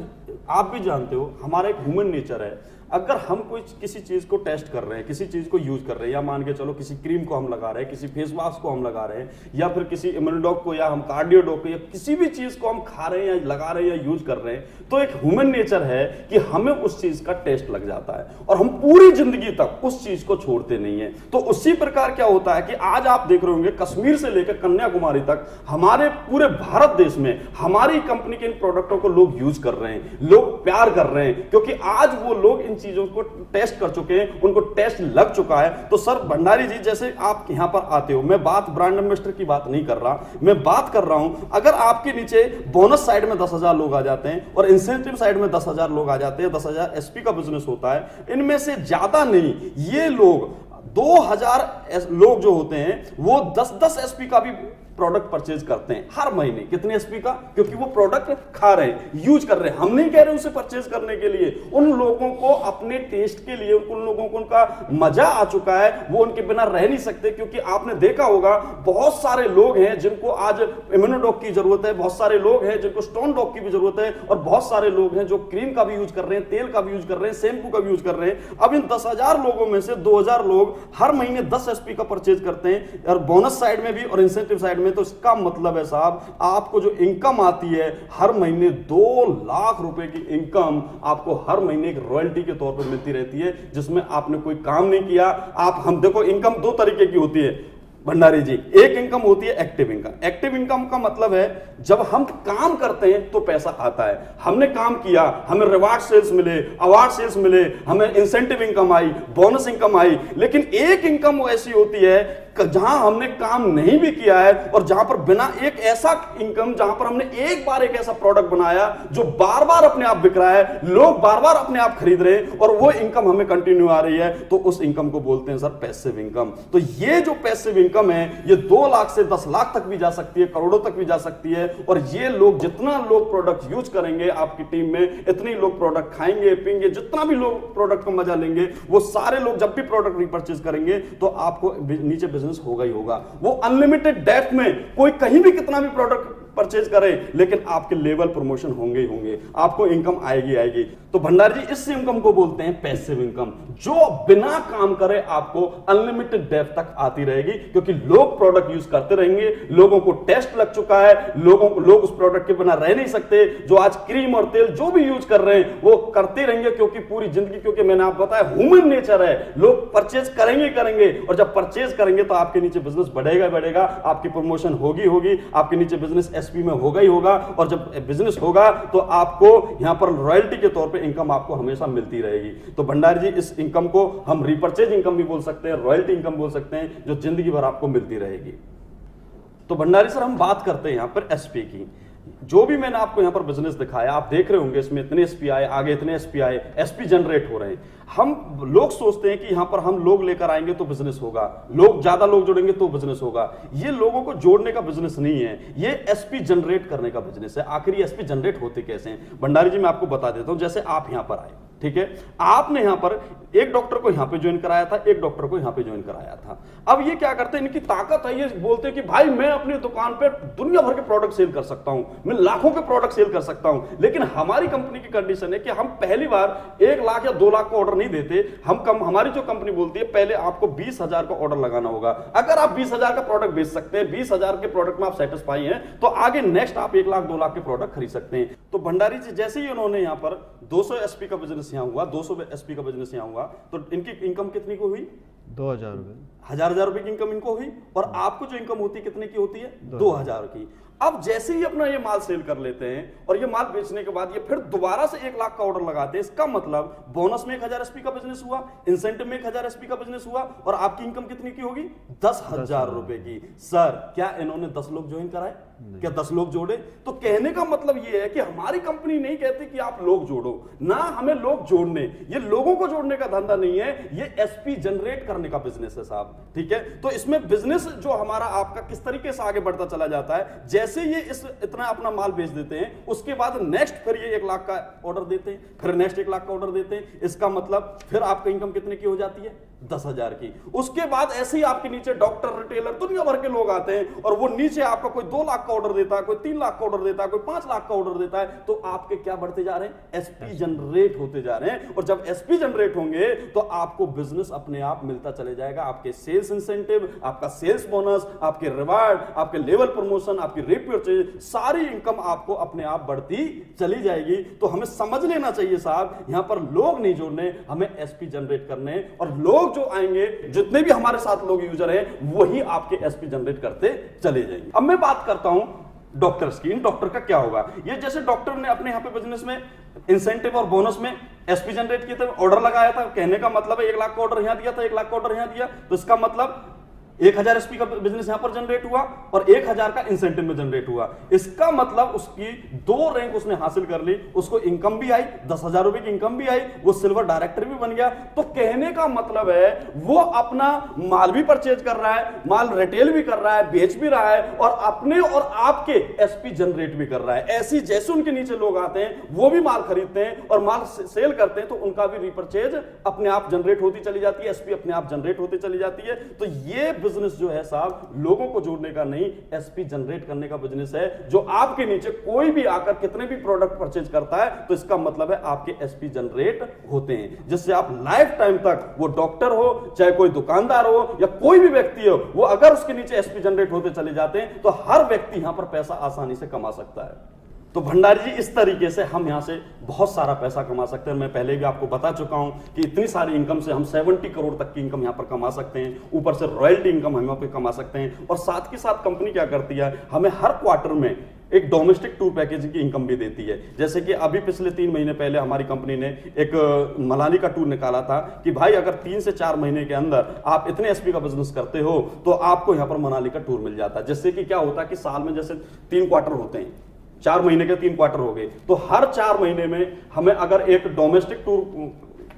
आप भी जानते हो हमारा एक ह्यूमन नेचर है, अगर हम कोई किसी चीज को टेस्ट कर रहे हैं, किसी चीज को यूज कर रहे हैं, या मान के चलो किसी क्रीम को हम लगा रहे हैं, किसी फेस वॉश को हम लगा रहे हैं, या फिर किसी इम्यूनोडॉग को, या हम कार्डियोडॉग को, या किसी भी चीज को हम खा रहे हैं या लगा रहे हैं या यूज कर रहे हैं, तो एक ह्यूमन नेचर है कि हमें उस चीज का टेस्ट लग जाता है और हम पूरी जिंदगी तक उस चीज को छोड़ते नहीं है। तो उसी प्रकार क्या होता है कि आज आप देख रहे होंगे कश्मीर से लेकर कन्याकुमारी तक हमारे पूरे भारत देश में हमारी कंपनी के इन प्रोडक्टों को लोग यूज कर रहे हैं, लोग प्यार कर रहे हैं, क्योंकि आज वो लोग इन चीजों को टेस्ट कर चुके हैं, उनको टेस्ट लग चुका है। तो सर भंडारी जी जैसे आप यहां पर आते हो, मैं बात ब्रांड एम्बेसडर की बात नहीं कर रहा, मैं बात कर रहा हूं अगर आपके नीचे बोनस साइड में 10,000 लोग आ जाते हैं और इंसेंटिव साइड में 10,000 लोग आ जाते हैं, 10,000 एसपी का बिजनेस होता है, इनमें से ज्यादा नहीं, ये लोग 2,000 लोग जो होते हैं वो 10-10 एसपी का भी प्रोडक्ट परचेज करते हैं हर महीने। कितने एसपी का? क्योंकि वो प्रोडक्ट खा रहे हैं, यूज कर रहे हैं। हम नहीं कह रहे उसे परचेज करने के लिए, उन लोगों को अपने टेस्ट के लिए, उन लोगों को उनका मजा आ चुका है, वो उनके बिना रह नहीं सकते। क्योंकि आपने देखा होगा बहुत सारे लोग हैं जिनको आज इम्यूनोडॉग की जरूरत है, बहुत सारे लोग हैं जिनको स्टोन डॉग की भी जरूरत है, और बहुत सारे लोग हैं जो क्रीम का भी यूज कर रहे हैं, तेल का भी यूज कर रहे हैं, शैम्पू का भी यूज कर रहे हैं। अब इन 10,000 लोगों में से 2,000 लोग हर महीने 10 एसपी का परचेज करते हैं, और बोनस साइड में भी और इंसेंटिव साइड में। तो इसका मतलब है साहब आपको जो इनकम आती है हर महीने 2 लाख रुपए की इनकम आपको हर महीने एक रॉयल्टी के तौर पर मिलती रहती है, जिसमें आपने कोई काम नहीं किया। हम देखो इनकम 2 तरीके की होती है भंडारी जी। एक इनकम होती है एक्टिव इनकम। एक्टिव इनकम का मतलब है जब हम काम करते हैं तो पैसा आता है, हमने काम किया, हमें रिवार्ड सेल्स मिले, अवार्ड सेल्स मिले, हमें इंसेंटिव इनकम आई, बोनस इनकम आई। लेकिन एक इनकम वो ऐसी होती है जहां हमने काम नहीं भी किया है, और जहां पर बिना एक ऐसा इनकम जहां पर हमने एक बार एक ऐसा प्रोडक्ट बनाया जो बार बार अपने आप बिक रहा है, लोग बार बार अपने आप खरीद रहे हैं, और वो इनकम हमें कंटिन्यू आ रही है, तो उस इनकम को बोलते हैं सर पैसिव इनकम। तो ये जो पैसिव इनकम है ये 2 लाख से 10 लाख तक भी जा सकती है, करोड़ों तक भी जा सकती है। और ये लोग जितना लोग प्रोडक्ट यूज करेंगे आपकी टीम में, इतनी लोग प्रोडक्ट खाएंगे पीएंगे, जितना भी लोग प्रोडक्ट का मजा लेंगे, वो सारे लोग जब भी प्रोडक्ट रिपर्चेज करेंगे तो आपको नीचे बिजनेस होगा ही होगा। वो अनलिमिटेड डेप्थ में कोई कहीं भी कितना भी प्रोडक्ट परचेज करें, लेकिन आपके लेवल प्रमोशन होंगे ही होंगे, आपको इनकम आएगी आएगी। तो भंडारी जी इस इनकम को बोलते हैं पैसिव इनकम, जो बिना काम करे आपको अनलिमिटेड डेप्थ तक आती रहेगी, क्योंकि लोग प्रोडक्ट यूज करते रहेंगे, लोगों को टेस्ट लग चुका है, लोग उस प्रोडक्ट के बिना रह नहीं सकते। जो आज क्रीम और तेल जो भी यूज कर रहे हैं वो करते रहेंगे, क्योंकि पूरी जिंदगी, क्योंकि मैंने आपको बताया ह्यूमन नेचर है, लोग परचेज करेंगे करेंगे, और जब परचेज करेंगे तो आपके नीचे बिजनेस बढ़ेगा बढ़ेगा, आपकी प्रमोशन होगी होगी, आपके नीचे बिजनेस एसपी में होगा ही होगा, और जब बिजनेस होगा तो आपको यहां पर रॉयल्टी के तौर पे इनकम आपको हमेशा मिलती रहेगी। तो भंडारी जी इस इनकम को हम रिपर्चेज इनकम भी बोल सकते हैं, रॉयल्टी इनकम बोल सकते हैं, जो जिंदगी भर आपको मिलती रहेगी। तो भंडारी सर हम बात करते हैं यहां पर एसपी की। जो भी मैंने आपको यहां पर बिजनेस दिखाया, आप देख रहे होंगे इसमें इतने एसपी आए, आगे इतने एसपी आए, एसपी जनरेट हो रहे हैं। हम लोग सोचते हैं कि यहां पर हम लोग लेकर आएंगे तो बिजनेस होगा, लोग ज्यादा लोग जोड़ेंगे तो बिजनेस होगा। ये लोगों को जोड़ने का बिजनेस नहीं है, ये एसपी जनरेट करने का बिजनेस है। आखिर एसपी जनरेट होते कैसे हैं भंडारी जी, मैं आपको बता देता हूं। जैसे आप यहां पर आए, ठीक है, आपने यहां पर एक डॉक्टर को यहां पे ज्वाइन कराया था, एक डॉक्टर को यहां पे ज्वाइन कराया था। अब ये क्या करते हैं, इनकी ताकत है, ये बोलते हैं कि भाई मैं अपनी दुकान पे दुनिया भर के प्रोडक्ट सेल कर सकता हूं, मैं लाखों के प्रोडक्ट सेल कर सकता हूं। लेकिन हमारी कंपनी की कंडीशन है कि हम पहली बार 1 लाख या 2 लाख का ऑर्डर नहीं देते। हमारी जो कंपनी बोलती है पहले आपको 20,000 का ऑर्डर लगाना होगा। अगर आप 20,000 का प्रोडक्ट बेच सकते हैं, 20,000 के प्रोडक्ट में आप सेटिस्फाई हैं, तो आगे नेक्स्ट आप 1 लाख 2 लाख के प्रोडक्ट खरीद सकते हैं। तो भंडारी जी जैसे ही उन्होंने यहां पर 200 एसपी का बिजनेस यहां हुआ, 200 एसपी का बिजनेस यहां हुआ, तो इनकी इनकम कितनी को हुई? 2,000 रुपए, हजार रुपए की इनकम इनको हुई। और आपको जो इनकम होती है कितने की होती है? 2,000 की। अब जैसे ही अपना ये माल सेल कर लेते हैं और ये माल बेचने के बाद ये फिर दोबारा से 1 लाख का ऑर्डर लगाते हैं, इसका मतलब बोनस में 1,000 एसपी का बिजनेस हुआ, इंसेंटिव में 1,000 एसपी का बिजनेस हुआ, और आपकी इनकम कितनी की होगी? 10,000 रुपए की। सर क्या इन्होंने 10 लोग ज्वाइन कराए? क्या 10 लोग जोड़े? तो कहने का मतलब ये है कि हमारी कंपनी नहीं कहती कि आप लोग जोड़ो, ना हमें लोग जोड़ने, ये लोगों को जोड़ने का धंधा नहीं है, ये एसपी जनरेट करने का बिजनेस है साहब, ठीक है। तो इसमें बिजनेस जो हमारा आपका किस तरीके से आगे बढ़ता चला जाता है, जैसे ये इतना अपना माल बेच देते हैं, उसके बाद नेक्स्ट फिर ये 1 लाख का ऑर्डर देते हैं, फिर नेक्स्ट 1 लाख का ऑर्डर देते हैं। इसका मतलब फिर आपकी इनकम कितने की हो जाती है? 10,000 की। उसके बाद ऐसे ही आपके नीचे डॉक्टर, रिटेलर, दुनिया भर के लोग आते हैं, और वो नीचे आपका कोई 2 लाख का ऑर्डर देता है, कोई 3 लाख का ऑर्डर देता है, कोई 5 लाख का ऑर्डर देता है। तो आपके क्या बढ़ते जा रहे हैं? एसपी जनरेट होते जा रहे हैं। और जब एसपी जनरेट होंगे तो आपको बिजनेस अपने आप मिलता चले जाएगा। आपके सेल्स इंसेंटिव, आपका सेल्स बोनस, आपके रिवार्ड, आपके लेवल प्रमोशन, आपकी रिपर्चेज, सारी इनकम आपको अपने आप बढ़ती चली जाएगी। तो हमें समझ लेना चाहिए साहब, यहां पर लोग नहीं जोड़ने, हमें एसपी जनरेट करने, और लोग जो आएंगे, जितने भी हमारे साथ लोग यूजर हैं, वही आपके एसपी जनरेट करते चले जाएंगे। अब मैं बात करता हूं डॉक्टर्स की। इन डॉक्टर का क्या होगा? ये जैसे डॉक्टर ने अपने यहां पे बिजनेस में इंसेंटिव और बोनस में एसपी जनरेट किए थे, ऑर्डर लगाया था, कहने का मतलब है 1 लाख का ऑर्डर यहां दिया था, 1 लाख का ऑर्डर यहां दिया, तो इसका मतलब 1,000 एसपी का बिजनेस यहां पर जनरेट हुआ और 1,000 का इंसेंटिव में जनरेट हुआ। इसका मतलब उसकी 2 रैंक उसने हासिल कर ली, उसको इनकम भी आई, 10,000 रुपए की इनकम भी आई, वो सिल्वर डायरेक्टर भी बन गया। तो कहने का मतलब है वो अपना माल भी परचेज कर रहा है, माल रिटेल भी कर रहा है, बेच भी रहा है, और अपने और आपके एसपी जनरेट भी कर रहा है। ऐसी जैसे उनके नीचे लोग आते हैं, वो भी माल खरीदते हैं और माल सेल करते हैं, तो उनका भी रिपर्चेज अपने आप जनरेट होती चली जाती है, एसपी अपने आप जनरेट होती चली जाती है। तो ये बिजनेस जो है साहब, लोगों को जोड़ने का नहीं, एसपी जनरेट करने का बिजनेस है। जो आपके नीचे कोई भी आकर कितने भी प्रोडक्ट परचेज करता है, तो इसका मतलब है आपके एसपी जनरेट होते हैं, जिससे आप लाइफ टाइम तक, वो डॉक्टर हो, चाहे कोई दुकानदार हो, या कोई भी व्यक्ति हो, वो अगर उसके नीचे एसपी जनरेट होते चले जाते हैं, तो हर व्यक्ति यहां पर पैसा आसानी से कमा सकता है। तो भंडारी जी इस तरीके से हम यहां से बहुत सारा पैसा कमा सकते हैं। मैं पहले भी आपको बता चुका हूं कि इतनी सारी इनकम से हम 70 करोड़ तक की इनकम यहां पर कमा सकते हैं। ऊपर से रॉयल्टी इनकम हम यहां पर कमा सकते हैं, और साथ के साथ कंपनी क्या करती है, हमें हर क्वार्टर में एक डोमेस्टिक टूर पैकेज की इनकम भी देती है। जैसे कि अभी पिछले 3 महीने पहले हमारी कंपनी ने एक मनाली का टूर निकाला था कि भाई अगर 3 से 4 महीने के अंदर आप इतने एसपी का बिजनेस करते हो, तो आपको यहां पर मनाली का टूर मिल जाता है। जिससे कि क्या होता है कि साल में जैसे 3 क्वार्टर होते हैं, 4 महीने के 3 क्वार्टर हो गए, तो हर 4 महीने में हमें अगर एक डोमेस्टिक टूर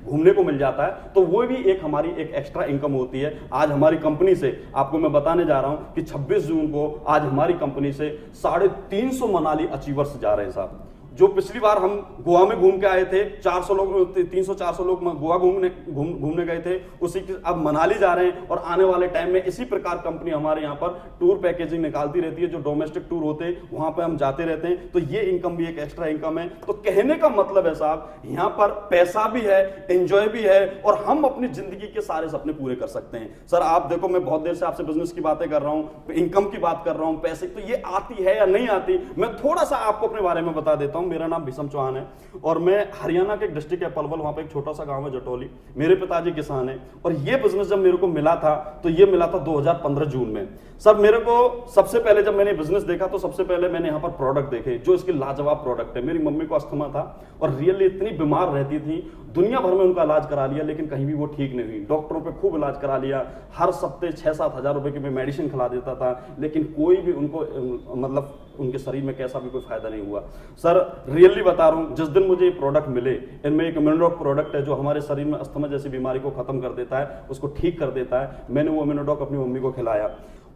घूमने को मिल जाता है, तो वो भी एक हमारी एक एक्स्ट्रा इनकम होती है। आज हमारी कंपनी से आपको मैं बताने जा रहा हूं कि 26 जून को आज हमारी कंपनी से 350 मनाली अचीवर्स जा रहे हैं साहब, जो पिछली बार हम गोवा में घूम के आए थे, 400 लोग 300-400 लोग गोवा घूमने गए थे, उसी की अब मनाली जा रहे हैं। और आने वाले टाइम में इसी प्रकार कंपनी हमारे यहाँ पर टूर पैकेजिंग निकालती रहती है, जो डोमेस्टिक टूर होते हैं वहां पर हम जाते रहते हैं। तो ये इनकम भी एक एक्स्ट्रा इनकम है। तो कहने का मतलब है साहब, यहाँ पर पैसा भी है, एंजॉय भी है, और हम अपनी जिंदगी के सारे सपने पूरे कर सकते हैं। सर आप देखो, मैं बहुत देर से आपसे बिजनेस की बातें कर रहा हूं, इनकम की बात कर रहा हूं, पैसे, तो ये आती है या नहीं आती, मैं थोड़ा सा आपको अपने बारे में बता देता हूं। मेरा नाम भीषम चौहान है और मैं हरियाणा के एक डिस्ट्रिक्ट है पलवल, वहां पे एक छोटा सा गांव है जटोली। मेरे पिताजी किसान है और ये बिजनेस जब मेरे को मिला था तो ये मिला था 2015 जून में। सर मेरे को सबसे पहले जब मैंने बिजनेस देखा तो सबसे पहले मैंने यहाँ पर प्रोडक्ट देखे, जो इसके लाजवाब प्रोडक्ट है। मेरी मम्मी को अस्थमा था और रियली इतनी बीमार रहती थी, दुनिया भर में उनका इलाज करा लिया लेकिन कहीं भी वो ठीक नहीं हुई। डॉक्टरों पे खूब इलाज करा लिया, हर सप्ते 6-7 हज़ार रुपए की मैं मेडिसिन खिला देता था, लेकिन कोई भी उनको मतलब उनके शरीर में कैसा भी कोई फायदा नहीं हुआ। सर रियली बता रहा हूँ, जिस दिन मुझे ये प्रोडक्ट मिले, इनमें एक इम्यूनोडॉक प्रोडक्ट है जो हमारे शरीर में अस्थमा जैसी बीमारी को खत्म कर देता है, उसको ठीक कर देता है। मैंने वो इम्यूनोडॉक अपनी मम्मी को खिलाया,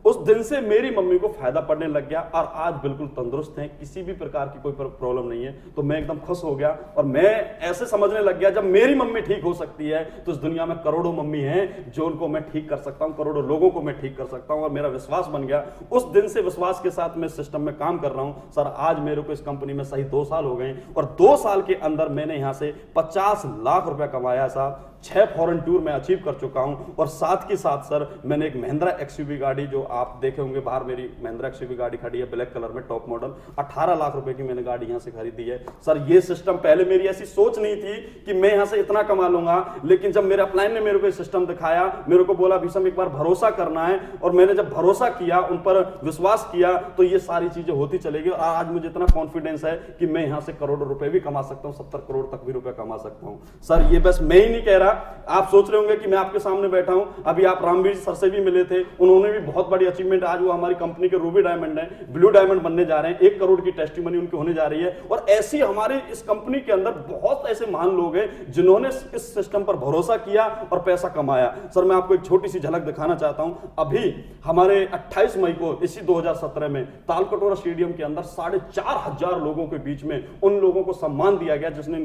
उस दिन से मेरी मम्मी को फायदा पड़ने लग गया और आज बिल्कुल तंदुरुस्त हैं, किसी भी प्रकार की कोई प्रॉब्लम नहीं है। तो मैं एकदम खुश हो गया और मैं ऐसे समझने लग गया, जब मेरी मम्मी ठीक हो सकती है तो इस दुनिया में करोड़ों मम्मी हैं जो उनको मैं ठीक कर सकता हूं, करोड़ों लोगों को मैं ठीक कर सकता हूं। और मेरा विश्वास बन गया, उस दिन से विश्वास के साथ मैं सिस्टम में काम कर रहा हूं। सर आज मेरे को इस कंपनी में सही 2 साल हो गए और 2 साल के अंदर मैंने यहां से 50 लाख रुपया कमाया साहब। 6 फॉरेन टूर में अचीव कर चुका हूं और साथ के साथ सर मैंने एक महिंद्रा एक्सयूवी गाड़ी, जो आप देखे होंगे बाहर मेरी महिंद्रा एक्सयूवी गाड़ी खड़ी है ब्लैक कलर में, टॉप मॉडल, 18 लाख रुपए की मैंने गाड़ी यहां से खरीदी है। सर ये सिस्टम, पहले मेरी ऐसी सोच नहीं थी कि मैं यहां से इतना कमा लूंगा, लेकिन जब मेरे अपलाइन ने मेरे को सिस्टम दिखाया, मेरे को बोला भीषम एक बार भरोसा करना है, और मैंने जब भरोसा किया, उन पर विश्वास किया, तो ये सारी चीजें होती चलेगी। और आज मुझे इतना कॉन्फिडेंस है कि मैं यहां से करोड़ों रुपए भी कमा सकता हूं, 70 करोड़ तक भी रुपए कमा सकता हूं। सर ये बस मैं ही नहीं कह रहा, आप सोच होंगे कि मैं आपके सामने बैठा हूं, अभी आप रामवीर सर से भी मिले थे, उन्होंने भी बहुत बड़ी अचीवमेंट, आज वो हमारी कंपनी के रूबी डायमंड है, ब्लू डायमंड बनने जा रहे हैं, 1 करोड़ की टेस्टिमनी उनकी होने जा रही है। और ऐसी हमारे इस कंपनी के अंदर बहुत ऐसे महान लोग हैं जिन्होंने इस सिस्टम पर भरोसा किया और पैसा कमाया। सर मैं आपको एक छोटी सी झलक दिखाना चाहता हूं। अभी हमारे 28 मई को इसी 2017 में तालकटोरा स्टेडियम के अंदर 4,500 लोगों के बीच में उन लोगों को सम्मान दिया गया जिसने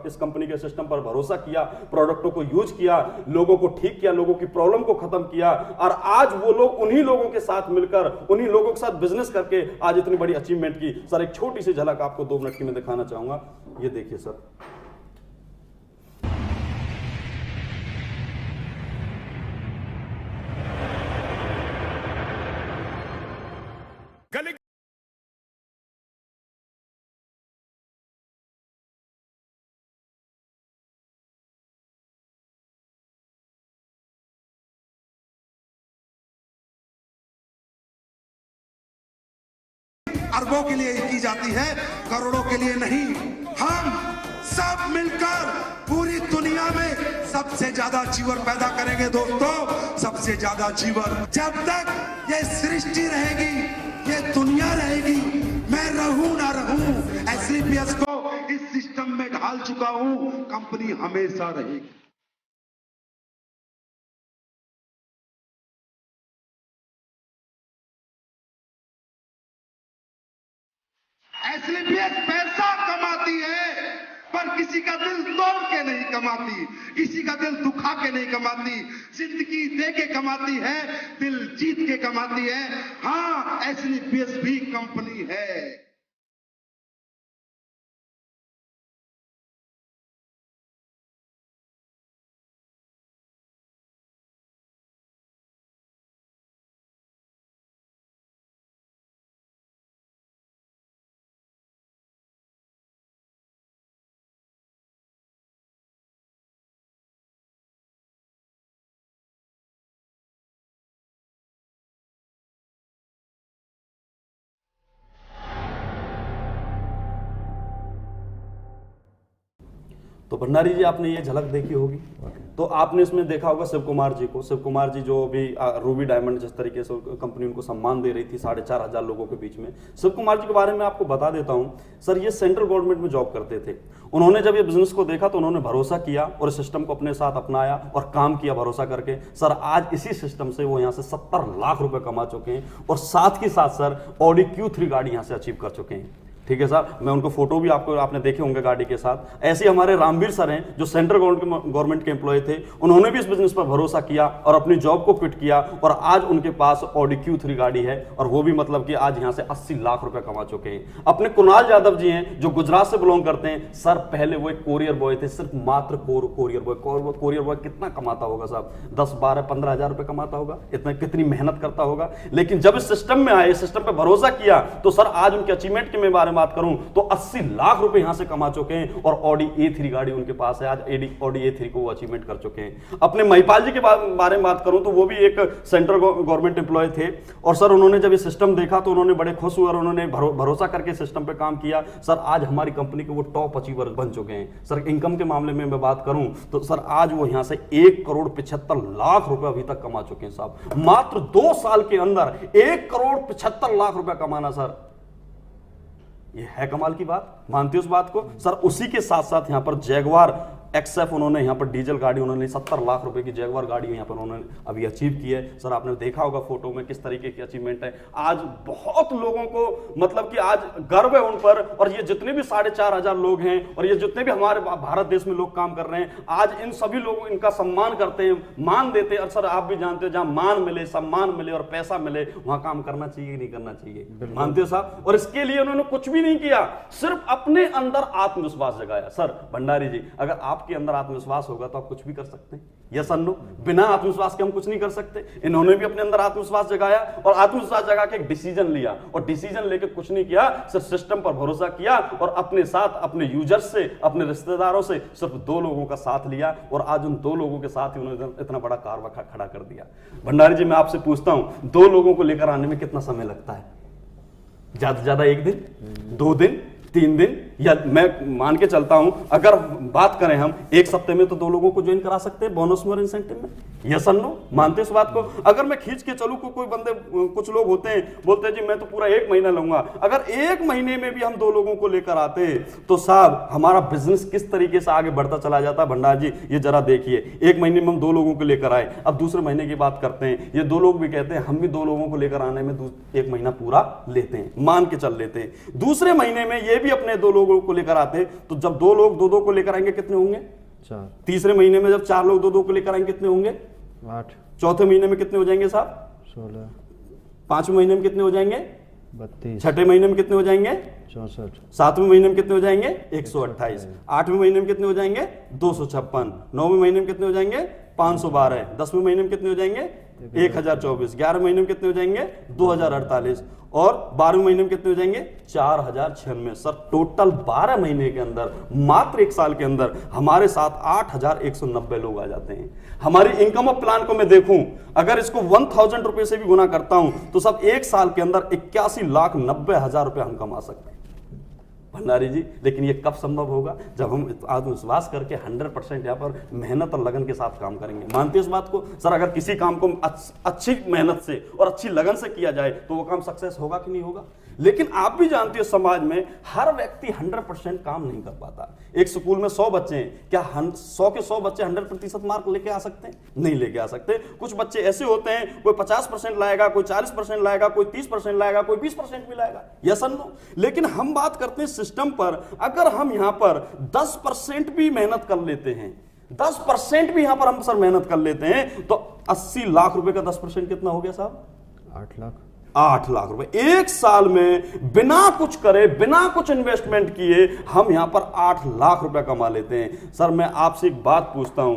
इस कंपनी के सिस्टम पर भरोसा किया, प्रोडक्टों को यूज किया, लोगों को ठीक किया, लोगों की प्रॉब्लम को खत्म किया। और आज वो लोग उन्हीं लोगों के साथ मिलकर, उन्हीं लोगों के साथ बिजनेस करके आज इतनी बड़ी अचीवमेंट की। सर एक छोटी सी झलक आपको 2 मिनट की मैं दिखाना चाहूंगा, ये देखिए सर। अरबों के लिए की जाती है, करोड़ों के लिए नहीं। हम सब मिलकर पूरी दुनिया में सबसे ज्यादा जीवन पैदा करेंगे दोस्तों, सबसे ज्यादा जीवन। जब तक ये सृष्टि रहेगी, ये दुनिया रहेगी, मैं रहूं ना रहूं, एसलीपीएस को इस सिस्टम में ढाल चुका हूं, कंपनी हमेशा रहेगी। एसलीपीएस पैसा कमाती है पर किसी का दिल तोड़ के नहीं कमाती, किसी का दिल दुखा के नहीं कमाती, जिंदगी दे के कमाती है, दिल जीत के कमाती है। हाँ, एसलीपीएस भी कंपनी है। तो भंडारी जी आपने ये झलक देखी होगी, तो आपने इसमें देखा होगा शिव कुमार जी को। शिव कुमार जी जो अभी रूबी डायमंड जिस तरीके से कंपनी उनको सम्मान दे रही थी 4,500 लोगों के बीच में, शिव कुमार जी के बारे में आपको बता देता हूं। सर ये सेंट्रल गवर्नमेंट में जॉब करते थे। उन्होंने जब ये बिजनेस को देखा तो उन्होंने भरोसा किया और सिस्टम को अपने साथ अपनाया और काम किया भरोसा करके। सर आज इसी सिस्टम से वो यहाँ से 70 लाख रुपए कमा चुके हैं और साथ ही साथ सर ऑडी Q3 गाड़ी यहाँ से अचीव कर चुके हैं। ठीक है साहब, मैं उनको फोटो भी आपने देखे होंगे गाड़ी के साथ। ऐसे हमारे रामवीर सर हैं जो सेंट्रल गवर्नमेंट के एम्प्लॉय थे, उन्होंने भी इस बिजनेस पर भरोसा किया और अपनी जॉब को क्विट किया और आज उनके पास ऑडी Q3 गाड़ी है और वो भी मतलब कि आज यहां से 80 लाख रुपए कमा चुके हैं। अपने कुणाल यादव जी हैं जो गुजरात से बिलोंग करते हैं। सर पहले वो एक कोरियर बॉय थे, सिर्फ मात्र कोरियर बॉय कितना कमाता होगा साहब? 10, 12, 15 हजार रुपए कमाता होगा। इतना कितनी मेहनत करता होगा। लेकिन जब इस सिस्टम में आए, सिस्टम पे भरोसा किया, तो सर आज उनके अचीवमेंट के बारे में बात करूं तो 80 लाख रुपए यहां से कमा चुके हैं और ऑडी A3 गाड़ी उनके पास है। आज ऑडी A3 को वो अचीवमेंट कर चुके हैं। अपने महिपाल जी के बारे में बात करूं तो वो भी एक सेंट्रल गवर्नमेंट एम्प्लॉय थे और सर उन्होंने जब ये सिस्टम देखा तो उन्होंने बड़े खुश हुए और उन्होंने भरोसा करके सिस्टम पे काम किया। सर आज हमारी कंपनी के वो टॉप अचीवर बन चुके हैं। सर इनकम के मामले में मैं बात करूं तो सर आज वो यहां से 1,75,00,000 रुपए अभी तक कमा चुके हैं साहब। मात्र 2 साल के अंदर 1,75,00,000 रुपए कमाना सर, ये है कमाल की बात। मानते हो उस बात को? सर उसी के साथ साथ यहां पर जैगवार XF उन्होंने यहां पर डीजल गाड़ी उन्होंने 70 लाख रुपए की जैगवार गाड़ी यहां पर उन्होंने अभी अचीव की है। सर आपने देखा होगा फोटो में किस तरीके की अचीवमेंट है। आज बहुत लोगों को मतलब कि आज गर्व है उन पर और ये जितने भी 4,500 लोग हैं और ये जितने भी हमारे भारत देश में लोग काम कर रहे हैं, आज इन सभी लोग इनका सम्मान करते हैं, मान देते हैं। और सर आप भी जानते हो जहां मान मिले, सम्मान मिले और पैसा मिले वहां काम करना चाहिए नहीं करना चाहिए? मानते हो साहब? और इसके लिए उन्होंने कुछ भी नहीं किया, सिर्फ अपने अंदर आत्मविश्वास जगाया। सर भंडारी जी, अगर आपके अंदर आत्मविश्वास होगा तो आप कुछ भी कर सकते हैं। यस और नो? बिना आत्मविश्वास के हम कुछ नहीं कर सकते। इन्होंने भी अपने अंदर आत्मविश्वास जगाया और आत्मविश्वास जगा के एक डिसीजन लिया और डिसीजन लेके कुछ नहीं किया, सिर्फ सिस्टम पर भरोसा किया और अपने साथ अपने यूजर्स से, अपने रिश्तेदारों से सिर्फ 2 लोगों का साथ लिया और आज उन 2 लोगों के साथ ही उन्होंने इतना बड़ा कारवा खड़ा कर दिया। भंडारी जी मैं आपसे पूछता हूं, 2 लोगों को लेकर आने में कितना समय लगता है? ज्यादा से ज्यादा 1 दिन, 2 दिन, 3 दिन, या मैं मान के चलता हूं अगर बात करें हम 1 हफ्ते में तो 2 लोगों को ज्वाइन करा सकते हैं बोनस और इंसेंटिव में। यस और नो? मानते इस बात को? अगर मैं खींच के चलूं कोई बंदे, कुछ लोग होते हैं बोलते हैं जी मैं तो पूरा 1 महीना लूंगा। अगर 1 महीने में भी हम 2 लोगों को लेकर आते तो साहब हमारा बिजनेस किस तरीके से आगे बढ़ता चला जाता। भंडार जी ये जरा देखिए, 1 महीने में हम 2 लोगों को लेकर आए, अब दूसरे महीने की बात करते हैं, ये 2 लोग भी कहते हैं हम भी 2 लोगों को लेकर आने में 1 महीना पूरा लेते हैं, मान के चल लेते हैं। दूसरे महीने में ये भी अपने 2 लोगों को लेकर आते तो जब 2 लोग 2-2 को लेकर आएंगे कितने होंगे? 4। तीसरे महीने में जब 4 लोग 2-2 को लेकर आएंगे कितने होंगे? 8। चौथे महीने में कितने हो जाएंगे साहब? 16। 5वें महीने में कितने हो जाएंगे? 32। छठे महीने में कितने हो जाएंगे? 64। 7वें महीने में कितने हो जाएंगे? 128। 8वें महीने में कितने हो जाएंगे? 256। 9वें महीने में कितने हो जाएंगे? 512। 10वें महीने में कितने हो जाएंगे? 1024। 11वें महीने में कितने हो जाएंगे? 2048 और 12वें महीने में कितने हो जाएंगे? 4096। सर टोटल 12 महीने के अंदर, मात्र 1 साल के अंदर हमारे साथ 8190 लोग आ जाते हैं। हमारी इनकम ऑफ प्लान को मैं देखूं, अगर इसको 1000 रुपए से भी गुना करता हूं तो सब 1 साल के अंदर 81,90,000 रुपए हम कमा सकते हैं भंडारी जी। लेकिन ये कब संभव होगा? जब हम आत्मविश्वास करके 100% यहाँ पर मेहनत और लगन के साथ काम करेंगे। मानते हैं इस बात को? सर अगर किसी काम को अच्छी मेहनत से और अच्छी लगन से किया जाए तो वो काम सक्सेस होगा कि नहीं होगा? लेकिन आप भी जानते हो समाज में हर व्यक्ति 100% काम नहीं कर पाता। एक स्कूल में 100 बच्चे हैं, क्या 100 के 100 बच्चे 100% मार्क लेके आ सकते हैं? नहीं लेके आ सकते। कुछ बच्चे ऐसे होते हैं, कोई 50% लाएगा, कोई 40% लाएगा, कोई 30% लाएगा, कोई 20% भी लाएगा। यस और नो? लेकिन हम बात करते हैं सिस्टम पर, अगर हम यहां पर 10% भी मेहनत कर लेते हैं, 10% भी यहां पर हम सर मेहनत कर लेते हैं तो 80 लाख रुपए का 10% कितना हो गया साहब? 8 लाख। 8 लाख रुपए 1 साल में बिना कुछ करे, बिना कुछ इन्वेस्टमेंट किए हम यहां पर 8 लाख रुपए कमा लेते हैं। सर मैं आपसे एक बात पूछता हूं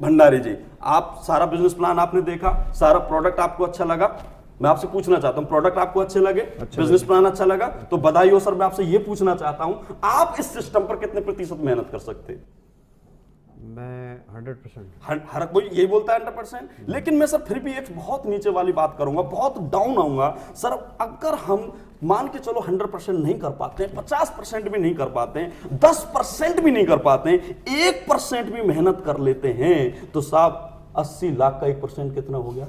भंडारी जी, आप सारा बिजनेस प्लान आपने देखा, सारा प्रोडक्ट आपको अच्छा लगा? मैं आपसे पूछना चाहता हूं प्रोडक्ट आपको अच्छे लगे, बिजनेस प्लान अच्छा लगा तो बधाई हो। सर मैं आपसे यह पूछना चाहता हूं आप इस सिस्टम पर कितने प्रतिशत मेहनत कर सकते हैं? मैं 100%। हर कोई यही बोलता है 100%, लेकिन मैं सर फिर भी एक बहुत नीचे वाली बात करूंगा, बहुत डाउन आऊंगा। सर अगर हम मान के चलो 100% नहीं कर पाते, 50% भी नहीं कर पाते, 10% भी नहीं कर पाते, 1% भी मेहनत कर लेते हैं तो साहब 80 लाख का 1% कितना हो गया?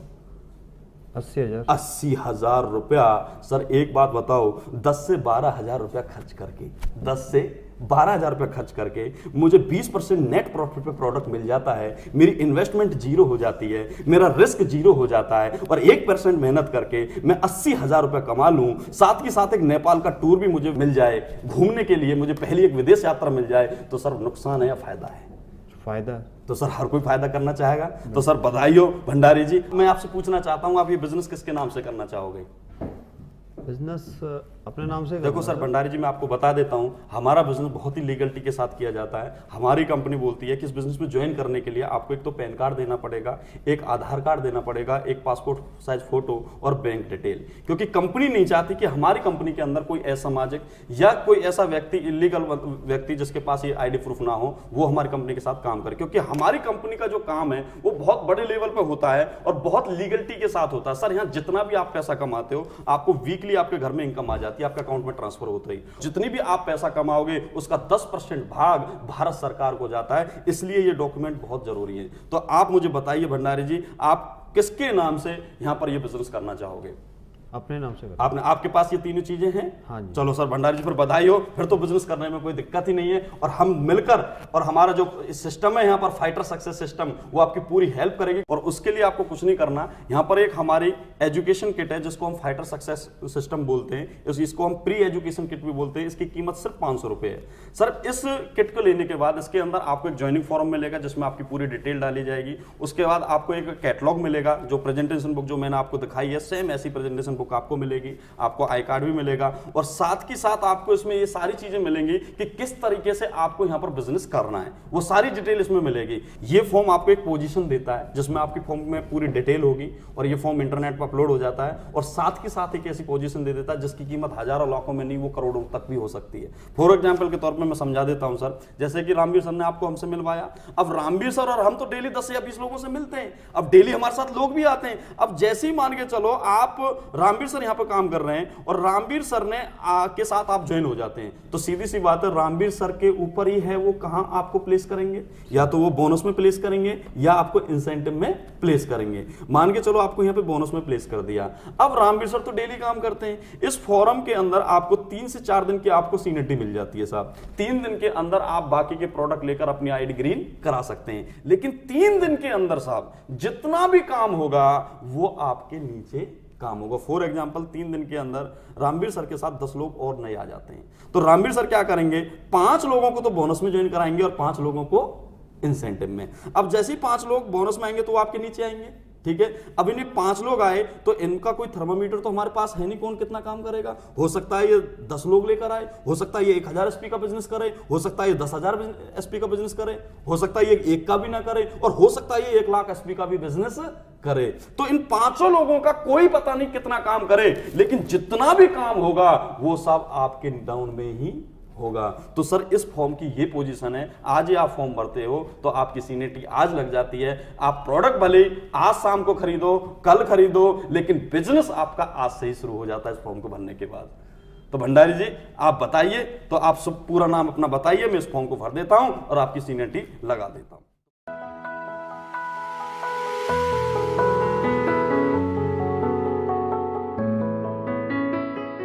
80,000 रुपया। सर एक बात बताओ, 10 से 12 हजार रुपया खर्च करके, 10 से 12,000 रुपये खर्च करके मुझे 20% नेट प्रॉफिट पे प्रोडक्ट मिल जाता है, मेरी इन्वेस्टमेंट जीरो हो जाती है, मेरा रिस्क जीरो हो जाता है, और 1% मेहनत करके मैं 80,000 रुपये कमा लूं, साथ ही साथ एक नेपाल का टूर भी मुझे मिल जाए घूमने के लिए, मुझे पहली एक विदेश यात्रा मिल जाए, तो सर नुकसान है या फायदा है? फायदा। तो सर हर कोई फायदा करना चाहेगा। तो सर बधाई हो भंडारी जी। मैं आपसे पूछना चाहता हूं, आप ये बिजनेस किसके नाम से करना चाहोगे? बिजनेस अपने नाम से। देखो सर भंडारी जी, मैं आपको बता देता हूं, हमारा बिजनेस बहुत ही लीगलिटी के साथ किया जाता है। हमारी कंपनी बोलती है कि इस बिजनेस में ज्वाइन करने के लिए आपको एक तो पैन कार्ड देना पड़ेगा, एक आधार कार्ड देना पड़ेगा, एक पासपोर्ट साइज फोटो और बैंक डिटेल, क्योंकि कंपनी नहीं चाहती कि हमारी कंपनी के अंदर कोई असामाजिक या कोई ऐसा व्यक्ति, इलीगल व्यक्ति जिसके पास ये आईडी प्रूफ ना हो, वो हमारी कंपनी के साथ काम करे। क्योंकि हमारी कंपनी का जो काम है वो बहुत बड़े लेवल पर होता है और बहुत लीगलिटी के साथ होता है। सर यहाँ जितना भी आप पैसा कमाते हो, आपको वीकली आपके घर में इनकम आ जाती है, आपके अकाउंट में ट्रांसफर होता ही। जितनी भी आप पैसा कमाओगे उसका 10% भाग भारत सरकार को जाता है, इसलिए ये डॉक्यूमेंट बहुत जरूरी है। तो आप मुझे बताइए भंडारी जी, आप किसके नाम से यहां पर ये बिजनेस करना चाहोगे? अपने नाम से। आपने, आपके पास ये तीनों चीजें हैं? हाँ जी। चलो सर भंडारी जी, फिर बधाई हो, फिर तो बिजनेस करने में कोई दिक्कत ही नहीं है। और हम मिलकर, और हमारा जो सिस्टम है यहाँ पर फाइटर सक्सेस सिस्टम, वो आपकी पूरी हेल्प करेगी। और उसके लिए आपको कुछ नहीं करना, यहाँ पर एक हमारी एजुकेशन किट है जिसको हम फाइटर सक्सेस सिस्टम बोलते हैं, इसको हम प्री एजुकेशन किट भी बोलते हैं। इसकी कीमत सिर्फ 500 रुपए है। सर इस किट को लेने के बाद इसके अंदर आपको एक ज्वाइनिंग फॉर्म मिलेगा जिसमें आपकी पूरी डिटेल डाली जाएगी। उसके बाद आपको एक कैटलॉग मिलेगा, जो प्रेजेंटेशन बुक जो मैंने आपको दिखाई है, सेम ऐसी प्रेजेंटेशन बुक आपको मिलेगी। आपको आई कार्ड भी मिलेगा, और साथ ही साथ आपको इसमें ये सारी चीजें मिलेंगी कि किस तरीके से आपको यहां पर बिजनेस करना है, वो सारी डिटेल इसमें मिलेगी। ये फॉर्म आपको एक पोजीशन देता है जिसमें आपकी फॉर्म में पूरी डिटेल होगी, और ये फॉर्म इंटरनेट पर अपलोड हो जाता है। और साथ ही साथ एक ऐसी पोजीशन दे देता है जिसकी कीमत हजारों लाखों में नहीं, वो करोड़ों तक भी हो सकती है। फॉर एग्जाम्पल के तौर पर मैं समझा देता हूं सर, जैसे कि रामवीर सर ने आपको हमसे मिलवाया। अब रामवीर सर और हम तो डेली 10 या 20 लोगों से मिलते हैं, अब डेली हमारे साथ लोग भी आते हैं। अब जैसे ही मान के चलो आप रामवीर सर यहां पर काम कर रहे हैं और रामवीर सर ने के साथ आप ज्वाइन हो जाते हैं, तो सीधी सी बात है, रामवीर सर के ऊपर ही है वो कहां आपको प्लेस करेंगे, या तो वो बोनस में प्लेस करेंगे या आपको इंसेंटिव में प्लेस करेंगे। मान के चलो आपको यहां पे बोनस में प्लेस कर दिया। अब रामवीर सर तो डेली काम करते हैं, इस फॉरम के अंदर आपको 3 से 4 दिन की आपको सीनियरिटी मिल जाती है साहब। 3 दिन के अंदर आप बाकी के प्रोडक्ट लेकर अपनी आईडी ग्रीन करा सकते हैं, लेकिन 3 दिन के अंदर साहब जितना भी काम होगा वो आपके नीचे काम होगा। फॉर एग्जाम्पल 3 दिन के अंदर रामवीर सर के साथ 10 लोग और नए आ जाते हैं, तो रामवीर सर क्या करेंगे, 5 लोगों को तो बोनस में ज्वाइन कराएंगे और 5 लोगों को इंसेंटिव में। अब जैसे ही 5 लोग बोनस में आएंगे तो वो आपके नीचे आएंगे, ठीक है। अब इन्हें 5 लोग आए तो इनका कोई थर्मामीटर तो हमारे पास है नहीं, कौन कितना काम करेगा। हो सकता है ये 10 लोग लेकर आए, हो सकता है ये 1000 एसपी का बिजनेस करे, हो सकता है ये 10,000 एसपी का बिजनेस करे, हो सकता है ये 1 का भी ना करे, और हो सकता है ये 1 लाख एसपी का भी बिजनेस करे। तो इन 5 लोगों का कोई पता नहीं कितना काम करे, लेकिन जितना भी काम होगा वो सब आपके डाउन में ही होगा। तो सर इस फॉर्म की ये पोजीशन है, आज ही आप फॉर्म भरते हो तो आपकी सीनियरिटी आज लग जाती है। आप प्रोडक्ट भले आज शाम को खरीदो, कल खरीदो, लेकिन बिजनेस आपका आज से ही शुरू हो जाता है इस फॉर्म को भरने के बाद। तो भंडारी जी आप बताइए, तो आप सब पूरा नाम अपना बताइए, मैं इस फॉर्म को भर देता हूं और आपकी सीनियरिटी लगा देता हूं।